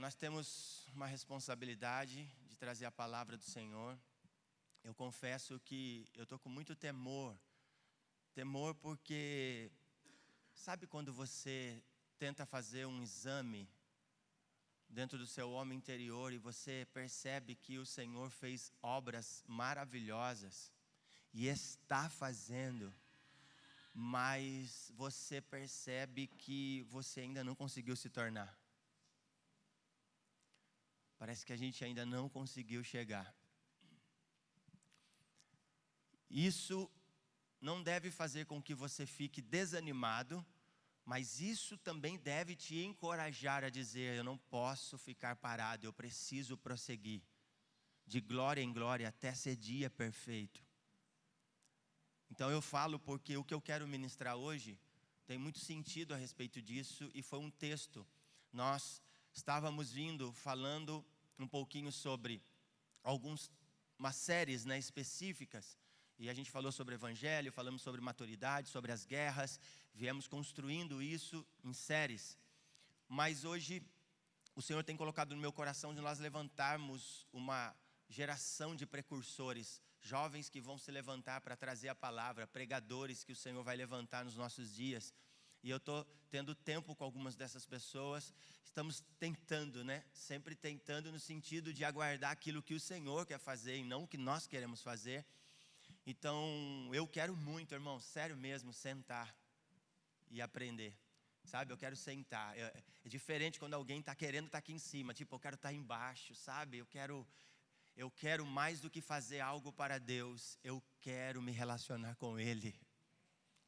Nós temos uma responsabilidade de trazer a palavra do Senhor. Eu confesso que eu estou com muito temor. Temor porque, sabe quando você tenta fazer um exame dentro do seu homem interior e você percebe que o Senhor fez obras maravilhosas e está fazendo, mas você percebe que você ainda não conseguiu se tornar. Parece que a gente ainda não conseguiu chegar. Isso não deve fazer com que você fique desanimado, mas isso também deve te encorajar a dizer: eu não posso ficar parado, eu preciso prosseguir, de glória em glória até ser dia perfeito. Então eu falo porque o que eu quero ministrar hoje tem muito sentido a respeito disso, e foi um texto. Nós estávamos falando um pouquinho sobre umas séries, específicas, e a gente falou sobre o evangelho, falamos sobre maturidade, sobre as guerras, viemos construindo isso em séries. Mas hoje o Senhor tem colocado no meu coração de nós levantarmos uma geração de precursores, jovens que vão se levantar para trazer a palavra, pregadores que o Senhor vai levantar nos nossos dias. E eu estou tendo tempo com algumas dessas pessoas. Estamos tentando, sempre tentando no sentido de aguardar aquilo que o Senhor quer fazer e não o que nós queremos fazer. Então, eu quero muito, irmão, sério mesmo, sentar e aprender. Sabe, eu quero sentar. É diferente quando alguém está querendo estar aqui em cima. Tipo, eu quero estar embaixo, sabe? Eu quero mais do que fazer algo para Deus. Eu quero me relacionar com Ele.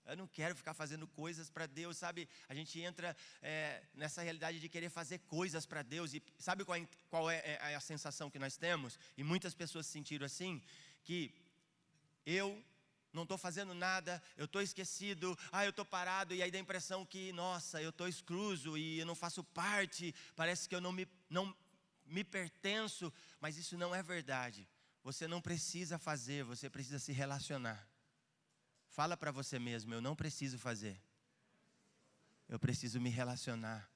Eu não quero ficar fazendo coisas para Deus, sabe? A gente entra nessa realidade de querer fazer coisas para Deus. E sabe qual é a sensação que nós temos? E muitas pessoas se sentiram assim, que eu não estou fazendo nada, eu estou esquecido, eu estou parado, e aí dá a impressão que, nossa, eu estou excluso e eu não faço parte, parece que eu não me pertenço, mas isso não é verdade. Você não precisa fazer, você precisa se relacionar. Fala para você mesmo: eu não preciso fazer, eu preciso me relacionar.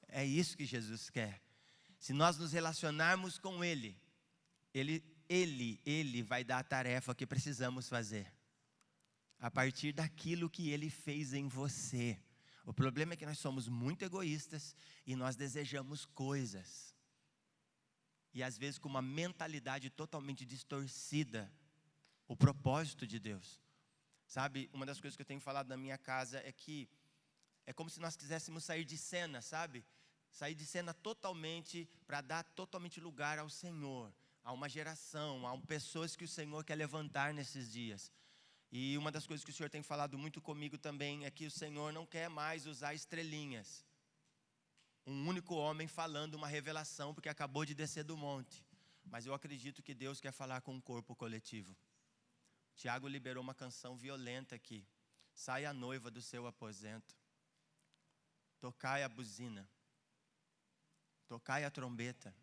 É isso que Jesus quer. Se nós nos relacionarmos com Ele, Ele vai dar a tarefa que precisamos fazer, a partir daquilo que Ele fez em você. O problema é que nós somos muito egoístas e nós desejamos coisas. E às vezes com uma mentalidade totalmente distorcida, o propósito de Deus. Sabe, uma das coisas que eu tenho falado na minha casa é que é como se nós quiséssemos sair de cena, sabe? Sair de cena totalmente, para dar totalmente lugar ao Senhor, a uma geração, a pessoas que o Senhor quer levantar nesses dias. E uma das coisas que o Senhor tem falado muito comigo também é que o Senhor não quer mais usar estrelinhas. Um único homem falando uma revelação porque acabou de descer do monte. Mas eu acredito que Deus quer falar com um corpo coletivo. Tiago liberou uma canção violenta aqui. Sai a noiva do seu aposento. Tocai a buzina. Tocai a trombeta.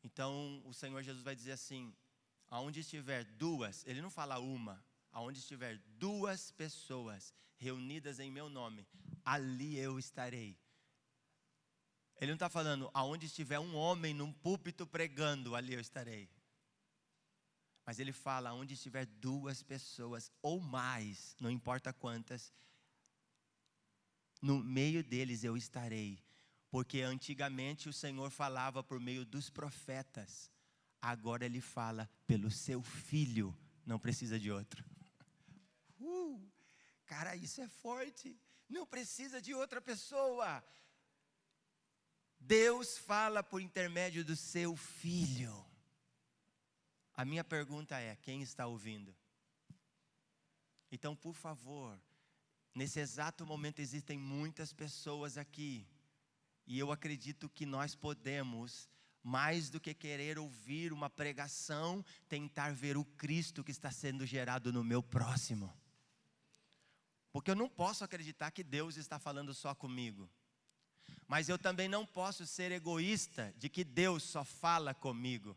Então o Senhor Jesus vai dizer assim: aonde estiver duas, Ele não fala uma, aonde estiver duas pessoas reunidas em meu nome, ali eu estarei. Ele não está falando, aonde estiver um homem num púlpito pregando, ali eu estarei. Mas Ele fala, onde estiver duas pessoas ou mais, não importa quantas, no meio deles eu estarei. Porque antigamente o Senhor falava por meio dos profetas, agora Ele fala pelo seu Filho, não precisa de outro. Cara, isso é forte, não precisa de outra pessoa. Deus fala por intermédio do seu Filho. A minha pergunta é, quem está ouvindo? Então, por favor, nesse exato momento existem muitas pessoas aqui. E eu acredito que nós podemos, mais do que querer ouvir uma pregação, tentar ver o Cristo que está sendo gerado no meu próximo. Porque eu não posso acreditar que Deus está falando só comigo. Mas eu também não posso ser egoísta de que Deus só fala comigo.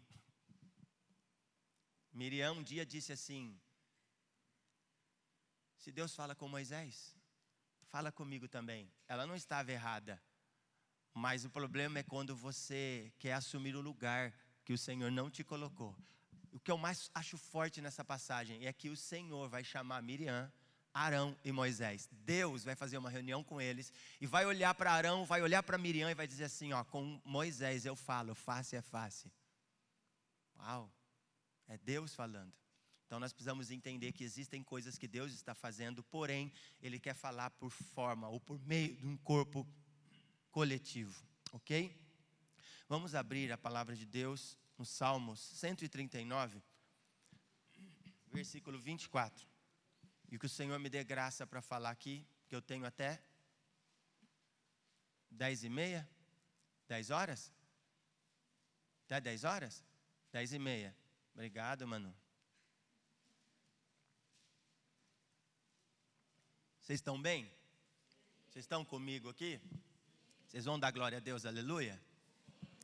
Miriam um dia disse assim: se Deus fala com Moisés, fala comigo também. Ela não estava errada, Mas o problema é quando você quer assumir o lugar que o Senhor não te colocou. O que eu mais acho forte nessa passagem é que o Senhor vai chamar Miriam, Arão e Moisés. Deus vai fazer uma reunião com eles e vai olhar para Arão, vai olhar para Miriam e vai dizer assim, ó, com Moisés eu falo, face a face. Uau, é Deus falando. Então nós precisamos entender que existem coisas que Deus está fazendo, porém Ele quer falar por forma ou por meio de um corpo coletivo, ok? Vamos abrir a palavra de Deus no Salmos 139, versículo 24. E que o Senhor me dê graça para falar aqui, que eu tenho até 10h30, 10 horas? Até 10 horas? 10h30. Obrigado, Manu. Vocês estão bem? Vocês estão comigo aqui? Vocês vão dar glória a Deus, aleluia?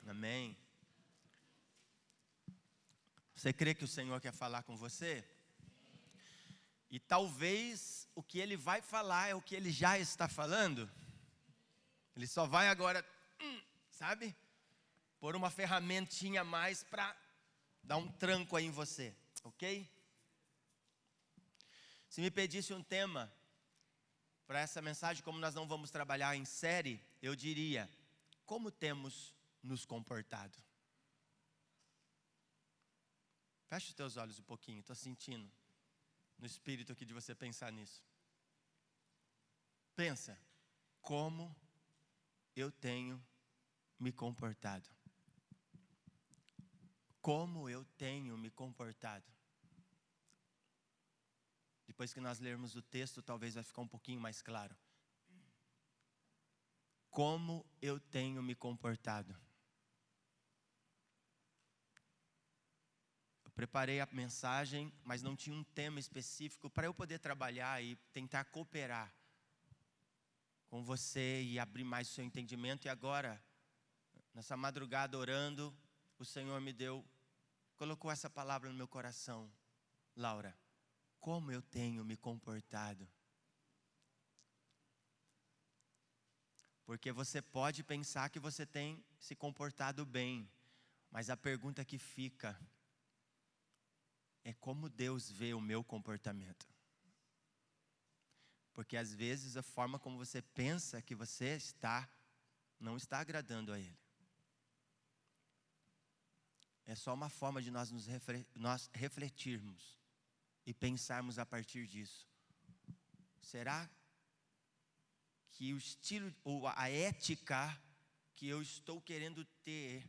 Amém. Você crê que o Senhor quer falar com você? E talvez o que Ele vai falar é o que Ele já está falando. Ele só vai agora, sabe? Pôr uma ferramentinha a mais para dar um tranco aí em você, ok? Se me pedisse um tema para essa mensagem, como nós não vamos trabalhar em série, eu diria, como temos nos comportado? Feche os teus olhos um pouquinho, estou sentindo no espírito aqui de você pensar nisso. Pensa, como eu tenho me comportado? Como eu tenho me comportado? Depois que nós lermos o texto, talvez vai ficar um pouquinho mais claro. Como eu tenho me comportado? Eu preparei a mensagem, mas não tinha um tema específico para eu poder trabalhar e tentar cooperar com você e abrir mais o seu entendimento. E agora, nessa madrugada orando, o Senhor colocou essa palavra no meu coração. Laura, como eu tenho me comportado? Porque você pode pensar que você tem se comportado bem, mas a pergunta que fica é como Deus vê o meu comportamento. Porque às vezes a forma como você pensa que você está, não está agradando a Ele. É só uma forma de nós refletirmos e pensarmos a partir disso. Será que o estilo ou a ética que eu estou querendo ter,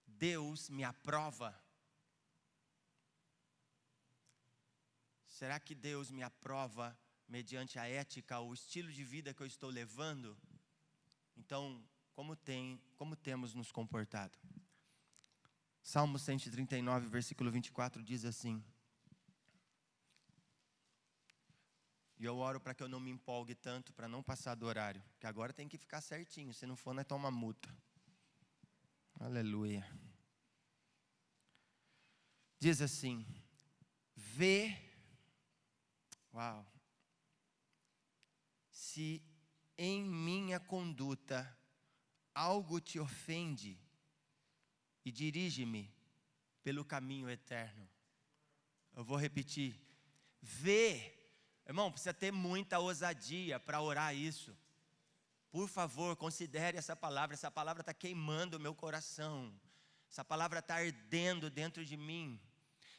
Deus me aprova? Será que Deus me aprova mediante a ética, o estilo de vida que eu estou levando? Então, como temos nos comportado? Salmo 139, versículo 24 diz assim. E eu oro para que eu não me empolgue tanto, para não passar do horário. Que agora tem que ficar certinho, se não for, nós toma multa. Aleluia. Diz assim, se em minha conduta algo te ofende, e dirige-me pelo caminho eterno. Eu vou repetir, irmão, precisa ter muita ousadia para orar isso. Por favor, considere essa palavra está queimando o meu coração. Essa palavra está ardendo dentro de mim.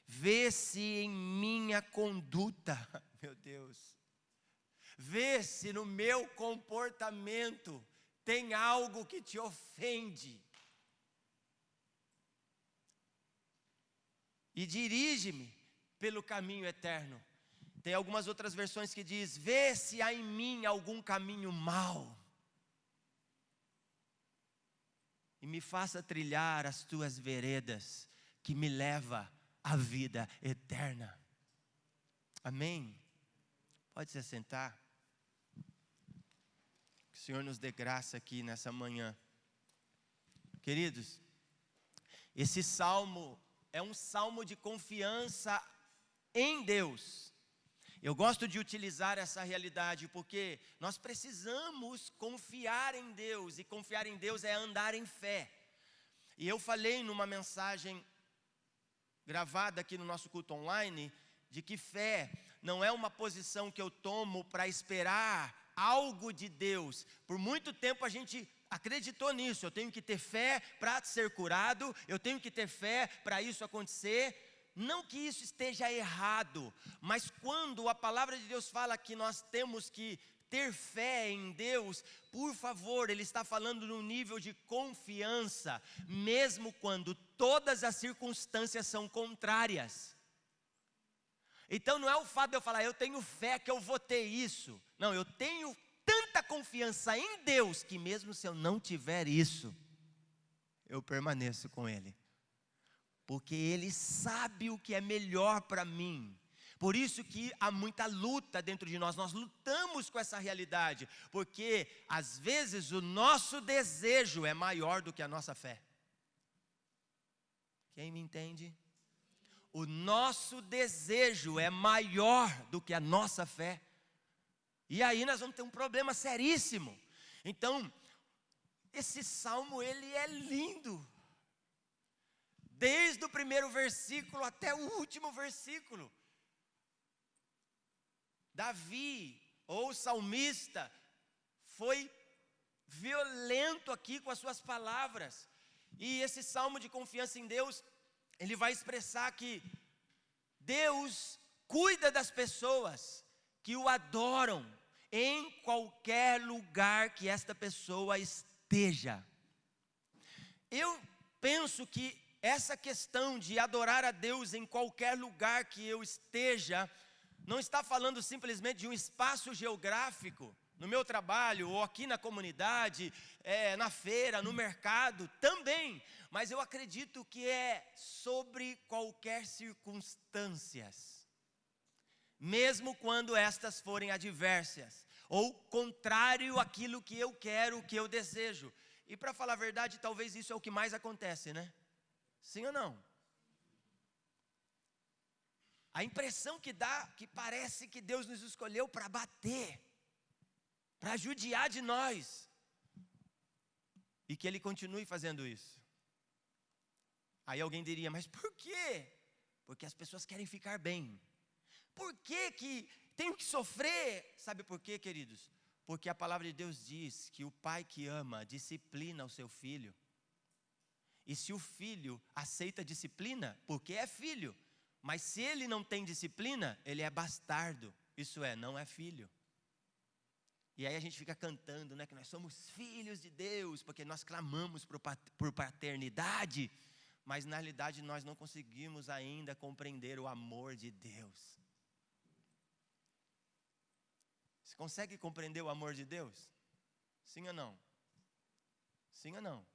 Vê se em minha conduta, meu Deus, vê se no meu comportamento tem algo que te ofende. E dirige-me pelo caminho eterno. Tem algumas outras versões que diz, vê se há em mim algum caminho mau. E me faça trilhar as tuas veredas, que me leva à vida eterna. Amém? Pode se assentar. Que o Senhor nos dê graça aqui nessa manhã. Queridos, esse salmo é um salmo de confiança em Deus. Eu gosto de utilizar essa realidade porque nós precisamos confiar em Deus, e confiar em Deus é andar em fé. E eu falei numa mensagem gravada aqui no nosso culto online, de que fé não é uma posição que eu tomo para esperar algo de Deus. Por muito tempo a gente acreditou nisso, eu tenho que ter fé para ser curado, eu tenho que ter fé para isso acontecer. Não que isso esteja errado, mas quando a palavra de Deus fala que nós temos que ter fé em Deus, por favor, Ele está falando num nível de confiança, mesmo quando todas as circunstâncias são contrárias. Então não é o fato de eu falar, eu tenho fé que eu vou ter isso. Não, eu tenho tanta confiança em Deus, que mesmo se eu não tiver isso, eu permaneço com Ele. Porque Ele sabe o que é melhor para mim. Por isso que há muita luta dentro de nós. Nós lutamos com essa realidade. Porque às vezes o nosso desejo é maior do que a nossa fé. Quem me entende? O nosso desejo é maior do que a nossa fé. E aí nós vamos ter um problema seríssimo. Então, esse salmo, ele é lindo. Desde o primeiro versículo até o último versículo. Davi, ou salmista, foi violento aqui com as suas palavras. E esse salmo de confiança em Deus, ele vai expressar que Deus cuida das pessoas que o adoram em qualquer lugar que esta pessoa esteja. Eu penso que essa questão de adorar a Deus em qualquer lugar que eu esteja, não está falando simplesmente de um espaço geográfico, no meu trabalho, ou aqui na comunidade, na feira, no mercado, também. Mas eu acredito que é sobre qualquer circunstâncias, mesmo quando estas forem adversas, ou contrário àquilo que eu quero, o que eu desejo. E para falar a verdade, talvez isso é o que mais acontece, né? Sim ou não? A impressão que dá, que parece que Deus nos escolheu para bater, para judiar de nós, e que Ele continue fazendo isso. Aí alguém diria, mas por quê? Porque as pessoas querem ficar bem. Por que tenho que sofrer? Sabe por quê, queridos? Porque a palavra de Deus diz que o pai que ama disciplina o seu filho. E se o filho aceita disciplina, porque é filho. Mas se ele não tem disciplina, ele é bastardo. Isso é, não é filho. E aí a gente fica cantando, né, que nós somos filhos de Deus, porque nós clamamos por paternidade. Mas na realidade nós não conseguimos ainda compreender o amor de Deus. Você consegue compreender o amor de Deus? Sim ou não? Sim ou não?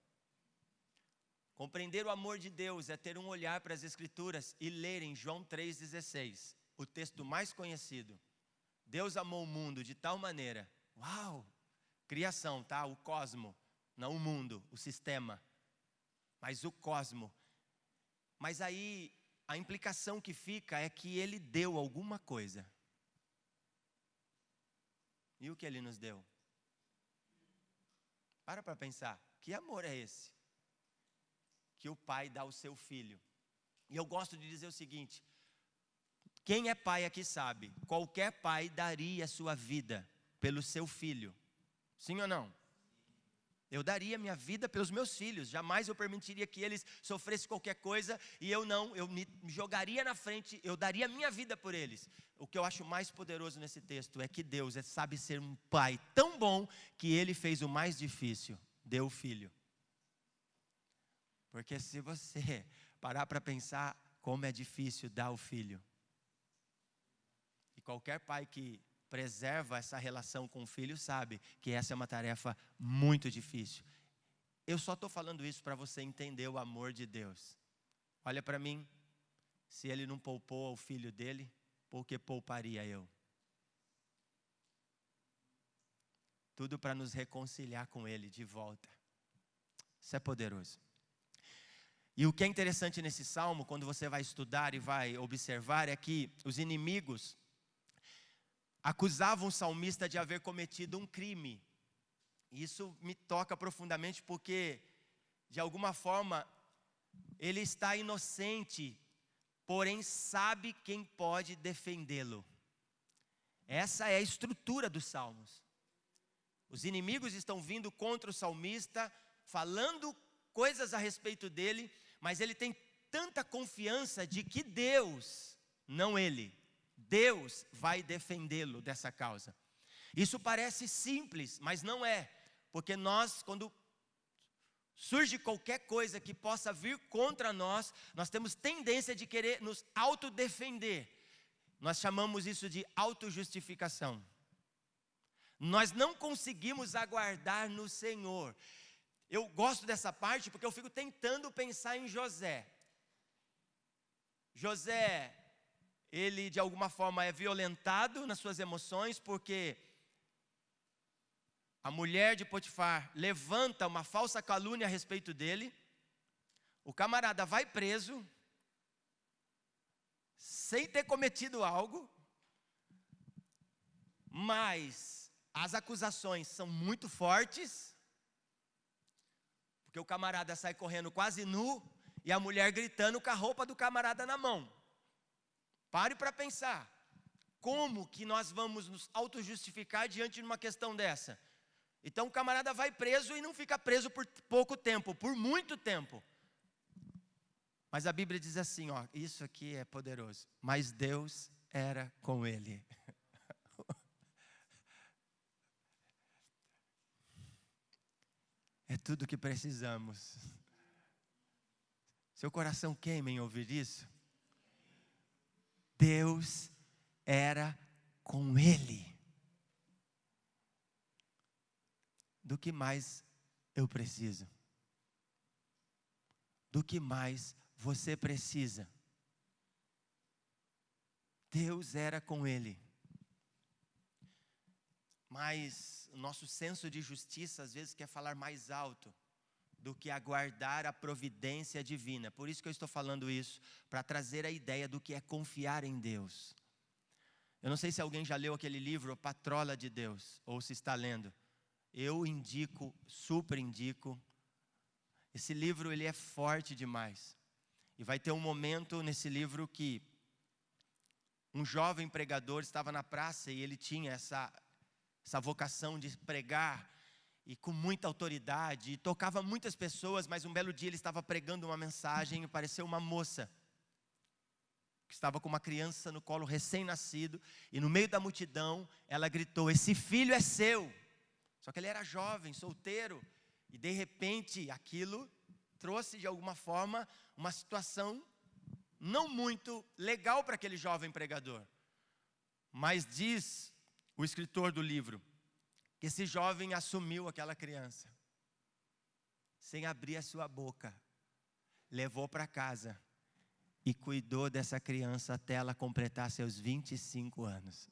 Compreender o amor de Deus é ter um olhar para as Escrituras e ler em João 3,16, o texto mais conhecido. Deus amou o mundo de tal maneira, uau, criação, tá? O cosmo, não o mundo, o sistema, mas o cosmo. Mas aí a implicação que fica é que Ele deu alguma coisa. E o que Ele nos deu? Para pensar, que amor é esse? Que o pai dá ao seu filho. E eu gosto de dizer o seguinte, quem é pai aqui sabe, qualquer pai daria a sua vida pelo seu filho. Sim ou não? Eu daria minha vida pelos meus filhos, jamais eu permitiria que eles sofressem qualquer coisa, e eu me jogaria na frente, eu daria minha vida por eles. O que eu acho mais poderoso nesse texto é que Deus sabe ser um pai tão bom, que Ele fez o mais difícil, deu o filho. Porque se você parar para pensar como é difícil dar o filho. E qualquer pai que preserva essa relação com o filho sabe que essa é uma tarefa muito difícil. Eu só estou falando isso para você entender o amor de Deus. Olha para mim, se Ele não poupou o filho dele, por que pouparia eu? Tudo para nos reconciliar com Ele de volta. Isso é poderoso. E o que é interessante nesse salmo, quando você vai estudar e vai observar, é que os inimigos, acusavam o salmista de haver cometido um crime. Isso me toca profundamente porque, de alguma forma, ele está inocente, porém sabe quem pode defendê-lo. Essa é a estrutura dos salmos. Os inimigos estão vindo contra o salmista, falando coisas a respeito dele, mas ele tem tanta confiança de que Deus, não ele, Deus vai defendê-lo dessa causa. Isso parece simples, mas não é, porque nós, quando surge qualquer coisa que possa vir contra nós, nós temos tendência de querer nos autodefender. Nós chamamos isso de autojustificação. Nós não conseguimos aguardar no Senhor. Eu gosto dessa parte porque eu fico tentando pensar em José. José, ele de alguma forma é violentado nas suas emoções porque a mulher de Potifar levanta uma falsa calúnia a respeito dele. O camarada vai preso, sem ter cometido algo, mas as acusações são muito fortes, porque o camarada sai correndo quase nu, e a mulher gritando com a roupa do camarada na mão. Pare para pensar, como que nós vamos nos autojustificar diante de uma questão dessa? Então o camarada vai preso e não fica preso por pouco tempo, por muito tempo. Mas a Bíblia diz assim, ó, isso aqui é poderoso. Mas Deus era com ele. É tudo o que precisamos. Seu coração queima em ouvir isso? Deus era com ele. Do que mais eu preciso? Do que mais você precisa? Deus era com ele. Mas o nosso senso de justiça às vezes quer falar mais alto do que aguardar a providência divina. Por isso que eu estou falando isso, para trazer a ideia do que é confiar em Deus. Eu não sei se alguém já leu aquele livro, A Patrola de Deus, ou se está lendo. Eu indico, super indico. Esse livro ele é forte demais. E vai ter um momento nesse livro que um jovem pregador estava na praça e ele tinha essa vocação de pregar e com muita autoridade, e tocava muitas pessoas, mas um belo dia ele estava pregando uma mensagem e apareceu uma moça que estava com uma criança no colo recém-nascido, e no meio da multidão ela gritou: esse filho é seu. Só que ele era jovem, solteiro, e de repente aquilo trouxe de alguma forma uma situação não muito legal para aquele jovem pregador. Mas diz o escritor do livro que esse jovem assumiu aquela criança, sem abrir a sua boca, levou para casa e cuidou dessa criança até ela completar seus 25 anos.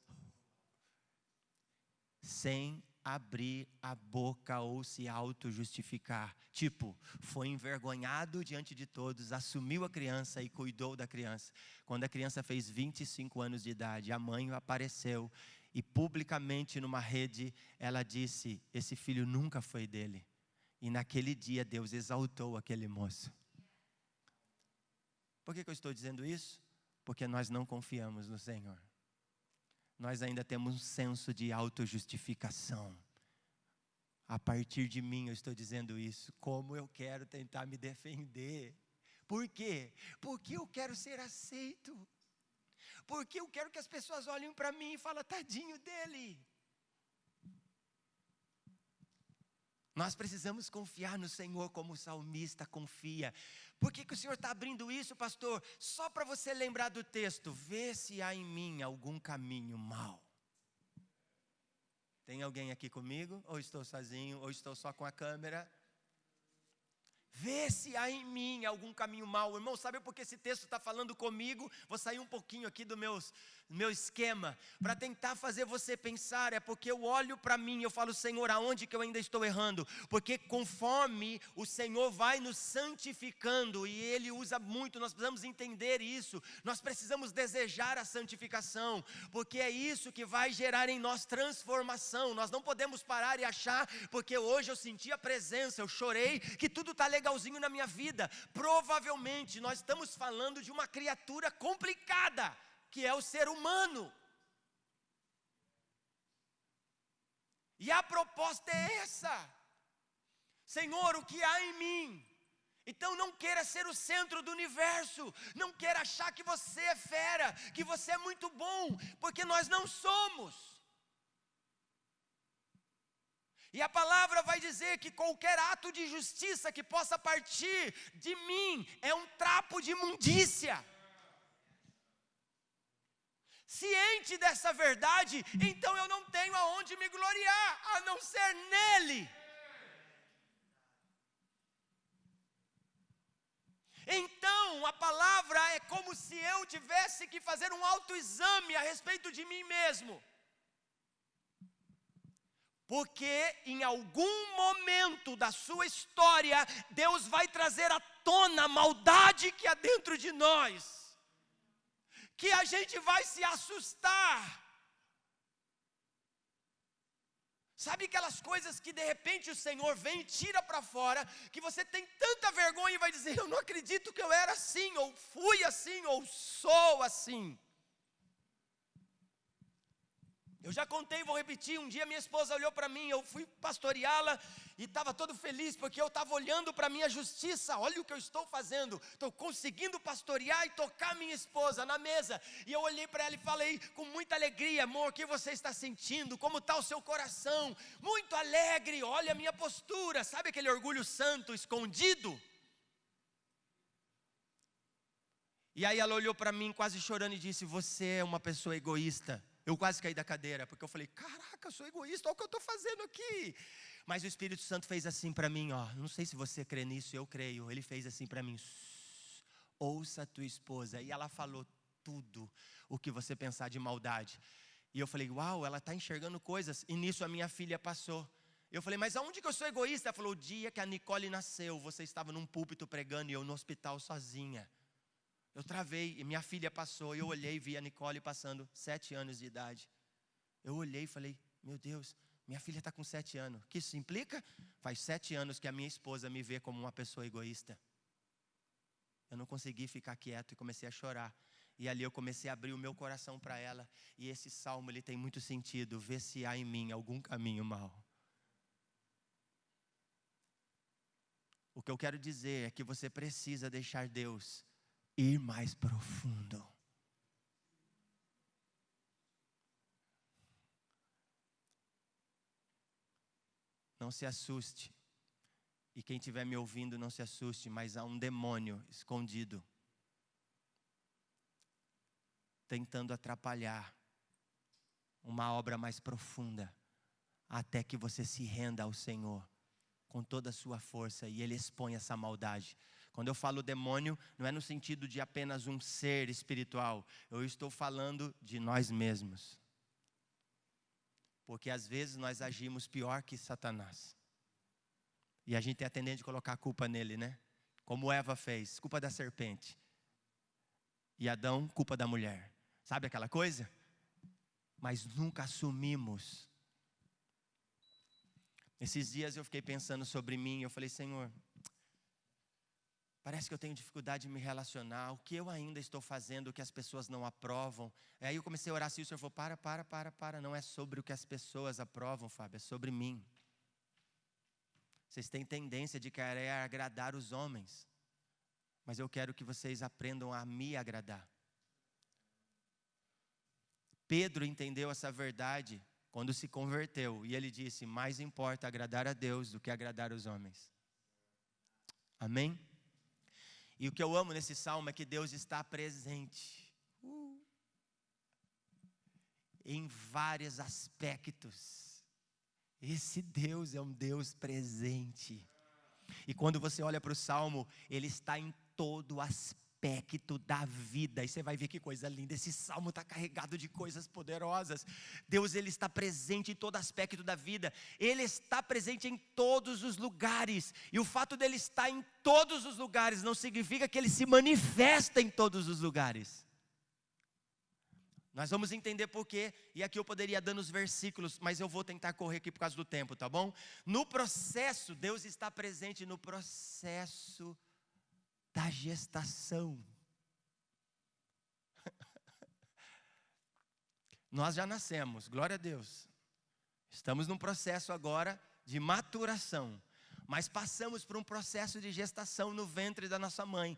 Sem abrir a boca ou se auto-justificar. Tipo, foi envergonhado diante de todos, assumiu a criança e cuidou da criança. Quando a criança fez 25 anos de idade, a mãe apareceu e publicamente numa rede ela disse: esse filho nunca foi dele. E naquele dia Deus exaltou aquele moço. Por que eu estou dizendo isso? Porque nós não confiamos no Senhor. Nós ainda temos um senso de autojustificação. A partir de mim eu estou dizendo isso. Como eu quero tentar me defender. Por quê? Porque eu quero ser aceito. Porque eu quero que as pessoas olhem para mim e falem: tadinho dele. Nós precisamos confiar no Senhor como o salmista confia. Por que o Senhor está abrindo isso, pastor? Só para você lembrar do texto. Vê se há em mim algum caminho mau. Tem alguém aqui comigo? Ou estou sozinho? Ou estou só com a câmera? Vê vê se há em mim algum caminho mau. Irmão, sabe por que esse texto está falando comigo? Vou sair um pouquinho aqui do meu esquema, para tentar fazer você pensar. É porque eu olho para mim, eu falo, Senhor, aonde que eu ainda estou errando? Porque conforme o Senhor vai nos santificando, e Ele usa muito, nós precisamos entender isso, nós precisamos desejar a santificação, porque é isso que vai gerar em nós transformação. Nós não podemos parar e achar, porque hoje eu senti a presença, eu chorei, que tudo está legalzinho na minha vida. Provavelmente nós estamos falando de uma criatura complicada, que é o ser humano. E a proposta é essa: Senhor, o que há em mim? Então não queira ser o centro do universo, não queira achar que você é fera, que você é muito bom, porque nós não somos. E a palavra vai dizer que qualquer ato de justiça que possa partir de mim é um trapo de imundícia. Ciente dessa verdade, então eu não tenho aonde me gloriar, a não ser nele. Então a palavra é como se eu tivesse que fazer um autoexame a respeito de mim mesmo. Porque em algum momento da sua história, Deus vai trazer à tona a maldade que há dentro de nós, que a gente vai se assustar. Sabe aquelas coisas que de repente o Senhor vem e tira para fora, que você tem tanta vergonha e vai dizer, eu não acredito que eu era assim, ou fui assim, ou sou assim. Eu já contei, vou repetir, um dia minha esposa olhou para mim, eu fui pastoreá-la e estava todo feliz, porque eu estava olhando para a minha justiça. Olha o que eu estou fazendo, estou conseguindo pastorear e tocar minha esposa na mesa. E eu olhei para ela e falei com muita alegria, amor, o que você está sentindo? Como está o seu coração? Muito alegre, olha a minha postura. Sabe aquele orgulho santo escondido? E aí ela olhou para mim quase chorando e disse, você é uma pessoa egoísta. Eu quase caí da cadeira, porque eu falei, caraca, eu sou egoísta, olha o que eu estou fazendo aqui. Mas o Espírito Santo fez assim para mim, ó, não sei se você crê nisso, eu creio. Ele fez assim para mim, ouça a tua esposa. E ela falou tudo o que você pensar de maldade. E eu falei, uau, ela está enxergando coisas. E nisso a minha filha passou. Eu falei, mas aonde que eu sou egoísta? Ela falou, o dia que a Nicole nasceu, você estava num púlpito pregando e eu no hospital sozinha. Eu travei, e minha filha passou, eu olhei e vi a Nicole passando, 7 anos de idade. Eu olhei e falei, meu Deus, minha filha está com 7 anos. O que isso implica? Faz 7 anos que a minha esposa me vê como uma pessoa egoísta. Eu não consegui ficar quieto e comecei a chorar. E ali eu comecei a abrir o meu coração para ela. E esse salmo, ele tem muito sentido. Vê se há em mim algum caminho mau. O que eu quero dizer é que você precisa deixar Deus ir mais profundo. Não se assuste. E quem estiver me ouvindo, não se assuste, mas há um demônio escondido, tentando atrapalhar uma obra mais profunda, até que você se renda ao Senhor, com toda a sua força, e Ele expõe essa maldade. Quando eu falo demônio, não é no sentido de apenas um ser espiritual. Eu estou falando de nós mesmos. Porque às vezes nós agimos pior que Satanás. E a gente tem a tendência de colocar a culpa nele, né? Como Eva fez, culpa da serpente. E Adão, culpa da mulher. Sabe aquela coisa? Mas nunca assumimos. Esses dias eu fiquei pensando sobre mim, eu falei, Senhor, parece que eu tenho dificuldade de me relacionar. O que eu ainda estou fazendo que as pessoas não aprovam? Aí eu comecei a orar assim, o Senhor falou, para. Não é sobre o que as pessoas aprovam, Fábio, é sobre mim. Vocês têm tendência de querer agradar os homens. Mas eu quero que vocês aprendam a me agradar. Pedro entendeu essa verdade quando se converteu. E ele disse, mais importa agradar a Deus do que agradar os homens. Amém? E o que eu amo nesse salmo é que Deus está presente em vários aspectos. Esse Deus é um Deus presente. E quando você olha para o Salmo, ele está em todo aspecto da vida. E você vai ver que coisa linda, esse Salmo está carregado de coisas poderosas. Deus, ele está presente em todo aspecto da vida. Ele está presente em todos os lugares. E o fato dele estar em todos os lugares não significa que ele se manifesta em todos os lugares. Nós vamos entender por quê, e aqui eu poderia dar nos versículos, mas eu vou tentar correr aqui por causa do tempo, tá bom? No processo, Deus está presente no processo da gestação. Nós já nascemos, glória a Deus. Estamos num processo agora de maturação, mas passamos por um processo de gestação no ventre da nossa mãe.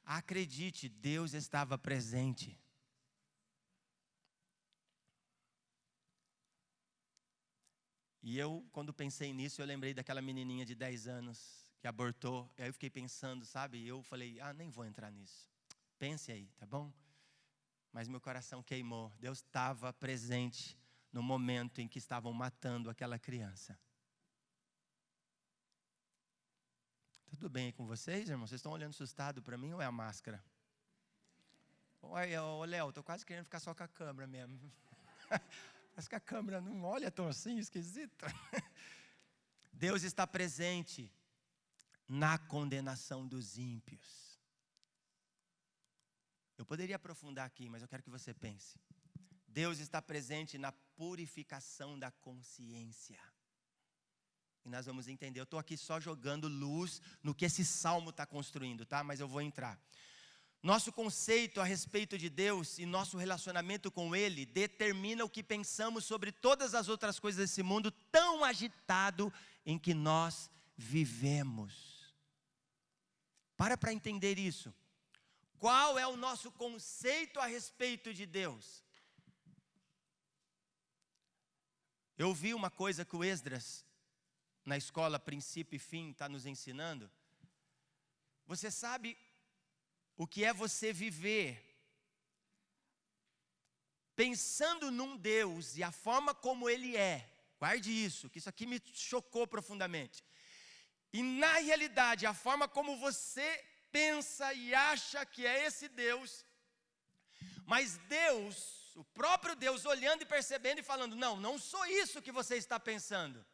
Acredite, Deus estava presente. E eu, quando pensei nisso, eu lembrei daquela menininha de 10 anos que abortou. E aí eu fiquei pensando, sabe? Eu falei, nem vou entrar nisso. Pense aí, tá bom? Mas meu coração queimou. Deus estava presente no momento em que estavam matando aquela criança. Tudo bem aí com vocês, irmãos? Vocês estão olhando assustado para mim ou é a máscara? Ô Léo, estou quase querendo ficar só com a câmera mesmo. Parece que a câmera não olha tão assim, esquisita. Deus está presente na condenação dos ímpios. Eu poderia aprofundar aqui, mas eu quero que você pense. Deus está presente na purificação da consciência. E nós vamos entender. Eu estou aqui só jogando luz no que esse salmo está construindo, tá? Mas eu vou entrar. Nosso conceito a respeito de Deus e nosso relacionamento com Ele determina o que pensamos sobre todas as outras coisas desse mundo tão agitado em que nós vivemos. Para entender isso. Qual é o nosso conceito a respeito de Deus? Eu vi uma coisa que o Esdras, na escola Princípio e Fim, está nos ensinando. Você sabe o que é você viver pensando num Deus e a forma como Ele é. Guarde isso, que isso aqui me chocou profundamente. E na realidade, a forma como você pensa e acha que é esse Deus, mas Deus, o próprio Deus, olhando e percebendo e falando, não sou isso que você está pensando.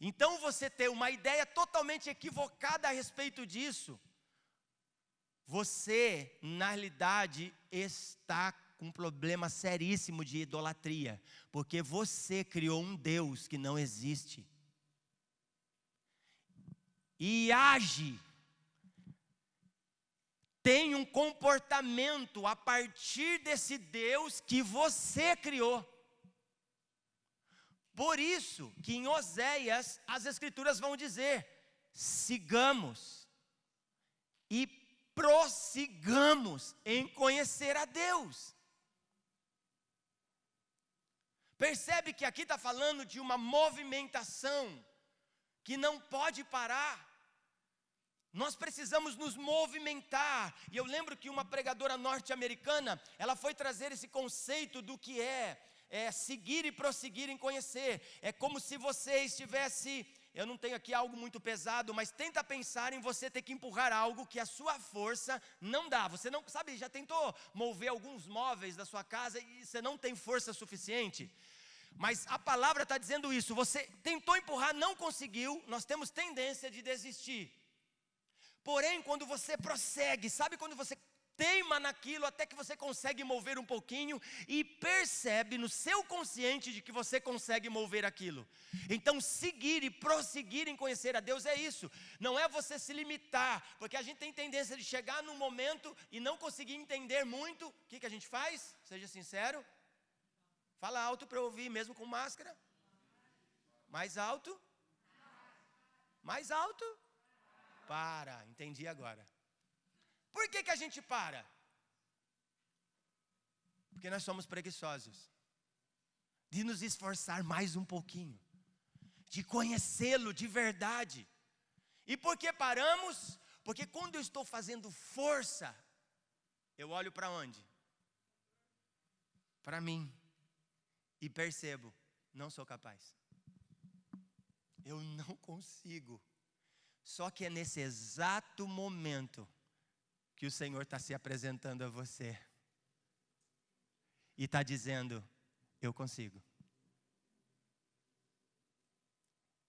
Então você ter uma ideia totalmente equivocada a respeito disso, você, na realidade, está com um problema seríssimo de idolatria, porque você criou um Deus que não existe. E age, tem um comportamento a partir desse Deus que você criou. Por isso que em Oséias as Escrituras vão dizer, sigamos e prossigamos em conhecer a Deus. Percebe que aqui está falando de uma movimentação que não pode parar. Nós precisamos nos movimentar. E eu lembro que uma pregadora norte-americana, ela foi trazer esse conceito do que é seguir e prosseguir em conhecer. É como se você estivesse... Eu não tenho aqui algo muito pesado, mas tenta pensar em você ter que empurrar algo que a sua força não dá. Você não, sabe, já tentou mover alguns móveis da sua casa e você não tem força suficiente? Mas a palavra está dizendo isso. Você tentou empurrar, não conseguiu, nós temos tendência de desistir. Porém, quando você prossegue, sabe quando você teima naquilo até que você consegue mover um pouquinho e percebe no seu consciente de que você consegue mover aquilo. Então seguir e prosseguir em conhecer a Deus é isso. Não é você se limitar, porque a gente tem tendência de chegar num momento e não conseguir entender muito. O que a gente faz? Seja sincero. Fala alto para eu ouvir, mesmo com máscara. Mais alto. Mais alto. Para, entendi agora. Por que a gente para? Porque nós somos preguiçosos de nos esforçar mais um pouquinho, de conhecê-lo de verdade. E por que paramos? Porque quando eu estou fazendo força, eu olho para onde? Para mim. E percebo, não sou capaz. eu não consigo. Só que é nesse exato momento que o Senhor está se apresentando a você. E está dizendo, eu consigo.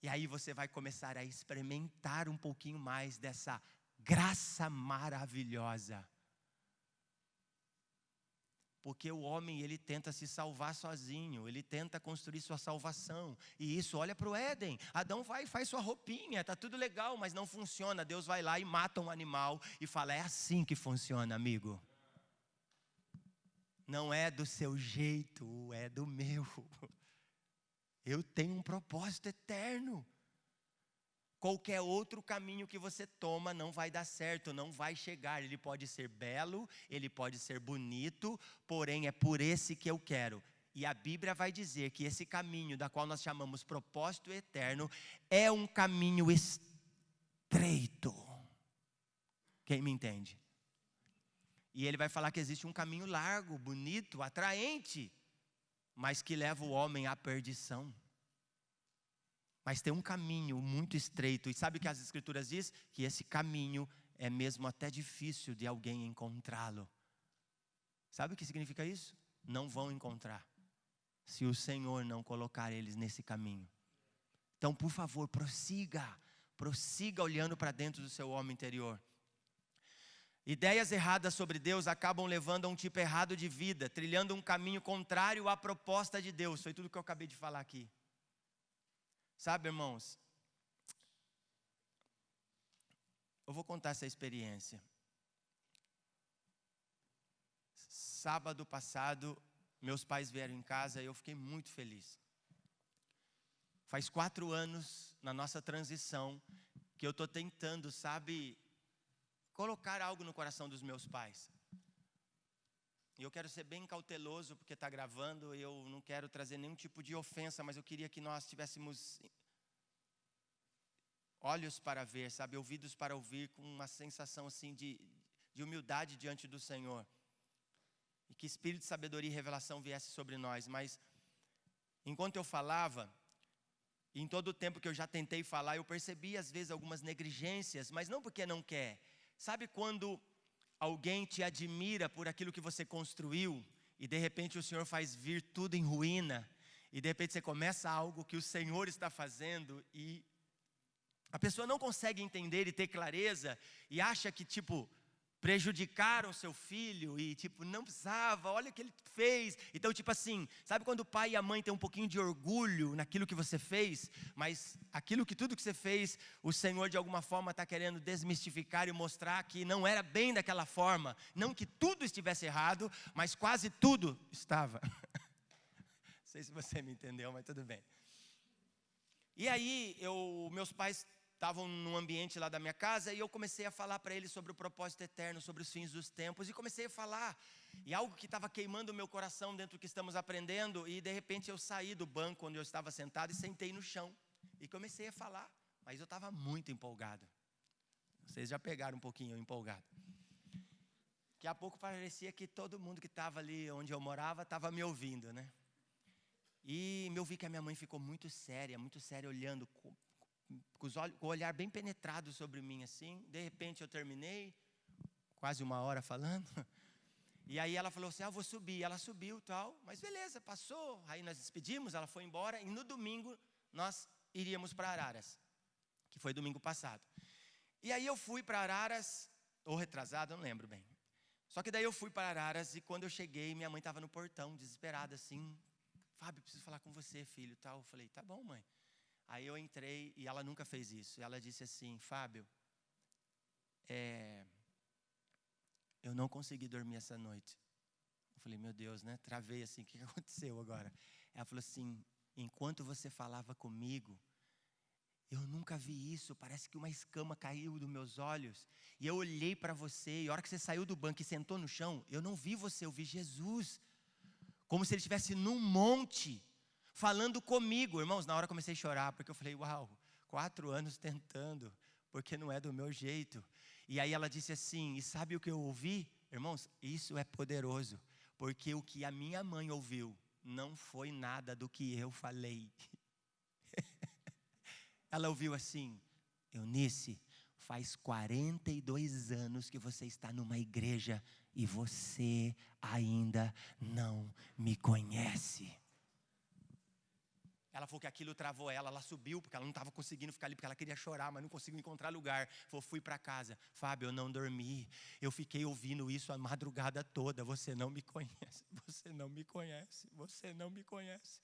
E aí você vai começar a experimentar um pouquinho mais dessa graça maravilhosa. Porque o homem, ele tenta se salvar sozinho, ele tenta construir sua salvação. E isso, olha para o Éden, Adão vai e faz sua roupinha, está tudo legal, mas não funciona. Deus vai lá e mata um animal e fala, é assim que funciona, amigo. Não é do seu jeito, é do meu. Eu tenho um propósito eterno. Qualquer outro caminho que você toma não vai dar certo, não vai chegar. Ele pode ser belo, ele pode ser bonito, porém é por esse que eu quero. E a Bíblia vai dizer que esse caminho, da qual nós chamamos propósito eterno, é um caminho estreito. Quem me entende? E ele vai falar que existe um caminho largo, bonito, atraente, mas que leva o homem à perdição. Mas tem um caminho muito estreito. E sabe o que as Escrituras diz? Que esse caminho é mesmo até difícil de alguém encontrá-lo. Sabe o que significa isso? Não vão encontrar, se o Senhor não colocar eles nesse caminho. Então, por favor, prossiga olhando para dentro do seu homem interior. Ideias erradas sobre Deus acabam levando a um tipo errado de vida, trilhando um caminho contrário à proposta de Deus. Foi tudo que eu acabei de falar aqui. Sabe, irmãos, eu vou contar essa experiência. Sábado passado, meus pais vieram em casa e eu fiquei muito feliz. Faz 4 anos, na nossa transição, que eu estou tentando, sabe, colocar algo no coração dos meus pais. E eu quero ser bem cauteloso, porque está gravando, e eu não quero trazer nenhum tipo de ofensa, mas eu queria que nós tivéssemos olhos para ver, sabe, ouvidos para ouvir, com uma sensação assim de humildade diante do Senhor. E que espírito de sabedoria e revelação viesse sobre nós. Mas, enquanto eu falava, e em todo o tempo que eu já tentei falar, eu percebi às vezes algumas negligências, mas não porque não quer. Sabe quando alguém te admira por aquilo que você construiu, e de repente o Senhor faz vir tudo em ruína, e de repente você começa algo que o Senhor está fazendo, e a pessoa não consegue entender e ter clareza, e acha que prejudicaram seu filho, e não precisava, olha o que ele fez. Então assim, sabe quando o pai e a mãe têm um pouquinho de orgulho naquilo que você fez, mas tudo que você fez, o Senhor de alguma forma está querendo desmistificar e mostrar que não era bem daquela forma, não que tudo estivesse errado, mas quase tudo estava. Não sei se você me entendeu, mas tudo bem. E aí, meus pais estavam num ambiente lá da minha casa, e eu comecei a falar para eles sobre o propósito eterno, sobre os fins dos tempos, e comecei a falar, e algo que estava queimando o meu coração dentro do que estamos aprendendo, e de repente eu saí do banco onde eu estava sentado e sentei no chão, e comecei a falar, mas eu estava muito empolgado. Vocês já pegaram um pouquinho empolgado. Daqui a pouco parecia que todo mundo que estava ali onde eu morava estava me ouvindo, né? E me ouvi que a minha mãe ficou muito séria olhando com o olhar bem penetrado sobre mim assim. De repente eu terminei, quase 1 hora falando, e aí ela falou assim, vou subir. Ela subiu e tal, mas beleza, passou. Aí nós despedimos, ela foi embora, e no domingo nós iríamos para Araras, que foi domingo passado. E aí eu fui para Araras, ou retrasado, eu não lembro bem. Só que daí eu fui para Araras, e quando eu cheguei, minha mãe estava no portão, desesperada assim, Fábio, preciso falar com você, filho, tal. Eu falei, tá bom, mãe. Aí eu entrei, e ela nunca fez isso. Ela disse assim, Fábio, eu não consegui dormir essa noite. Eu falei, meu Deus, né? Travei assim, o que aconteceu agora? Ela falou assim, enquanto você falava comigo, eu nunca vi isso, parece que uma escama caiu dos meus olhos. E eu olhei para você, e a hora que você saiu do banco e sentou no chão, eu não vi você, eu vi Jesus. Como se ele estivesse num monte, falando comigo. Irmãos, na hora eu comecei a chorar, porque eu falei, uau, 4 anos tentando, porque não é do meu jeito. E aí ela disse assim, e sabe o que eu ouvi? Irmãos, isso é poderoso, porque o que a minha mãe ouviu, não foi nada do que eu falei. Ela ouviu assim: Eunice, faz 42 anos que você está numa igreja e você ainda não me conhece. Ela falou que aquilo travou ela subiu, porque ela não estava conseguindo ficar ali, porque ela queria chorar, mas não conseguiu encontrar lugar. Falou, fui para casa. Fábio, eu não dormi, eu fiquei ouvindo isso a madrugada toda. Você não me conhece, você não me conhece, você não me conhece.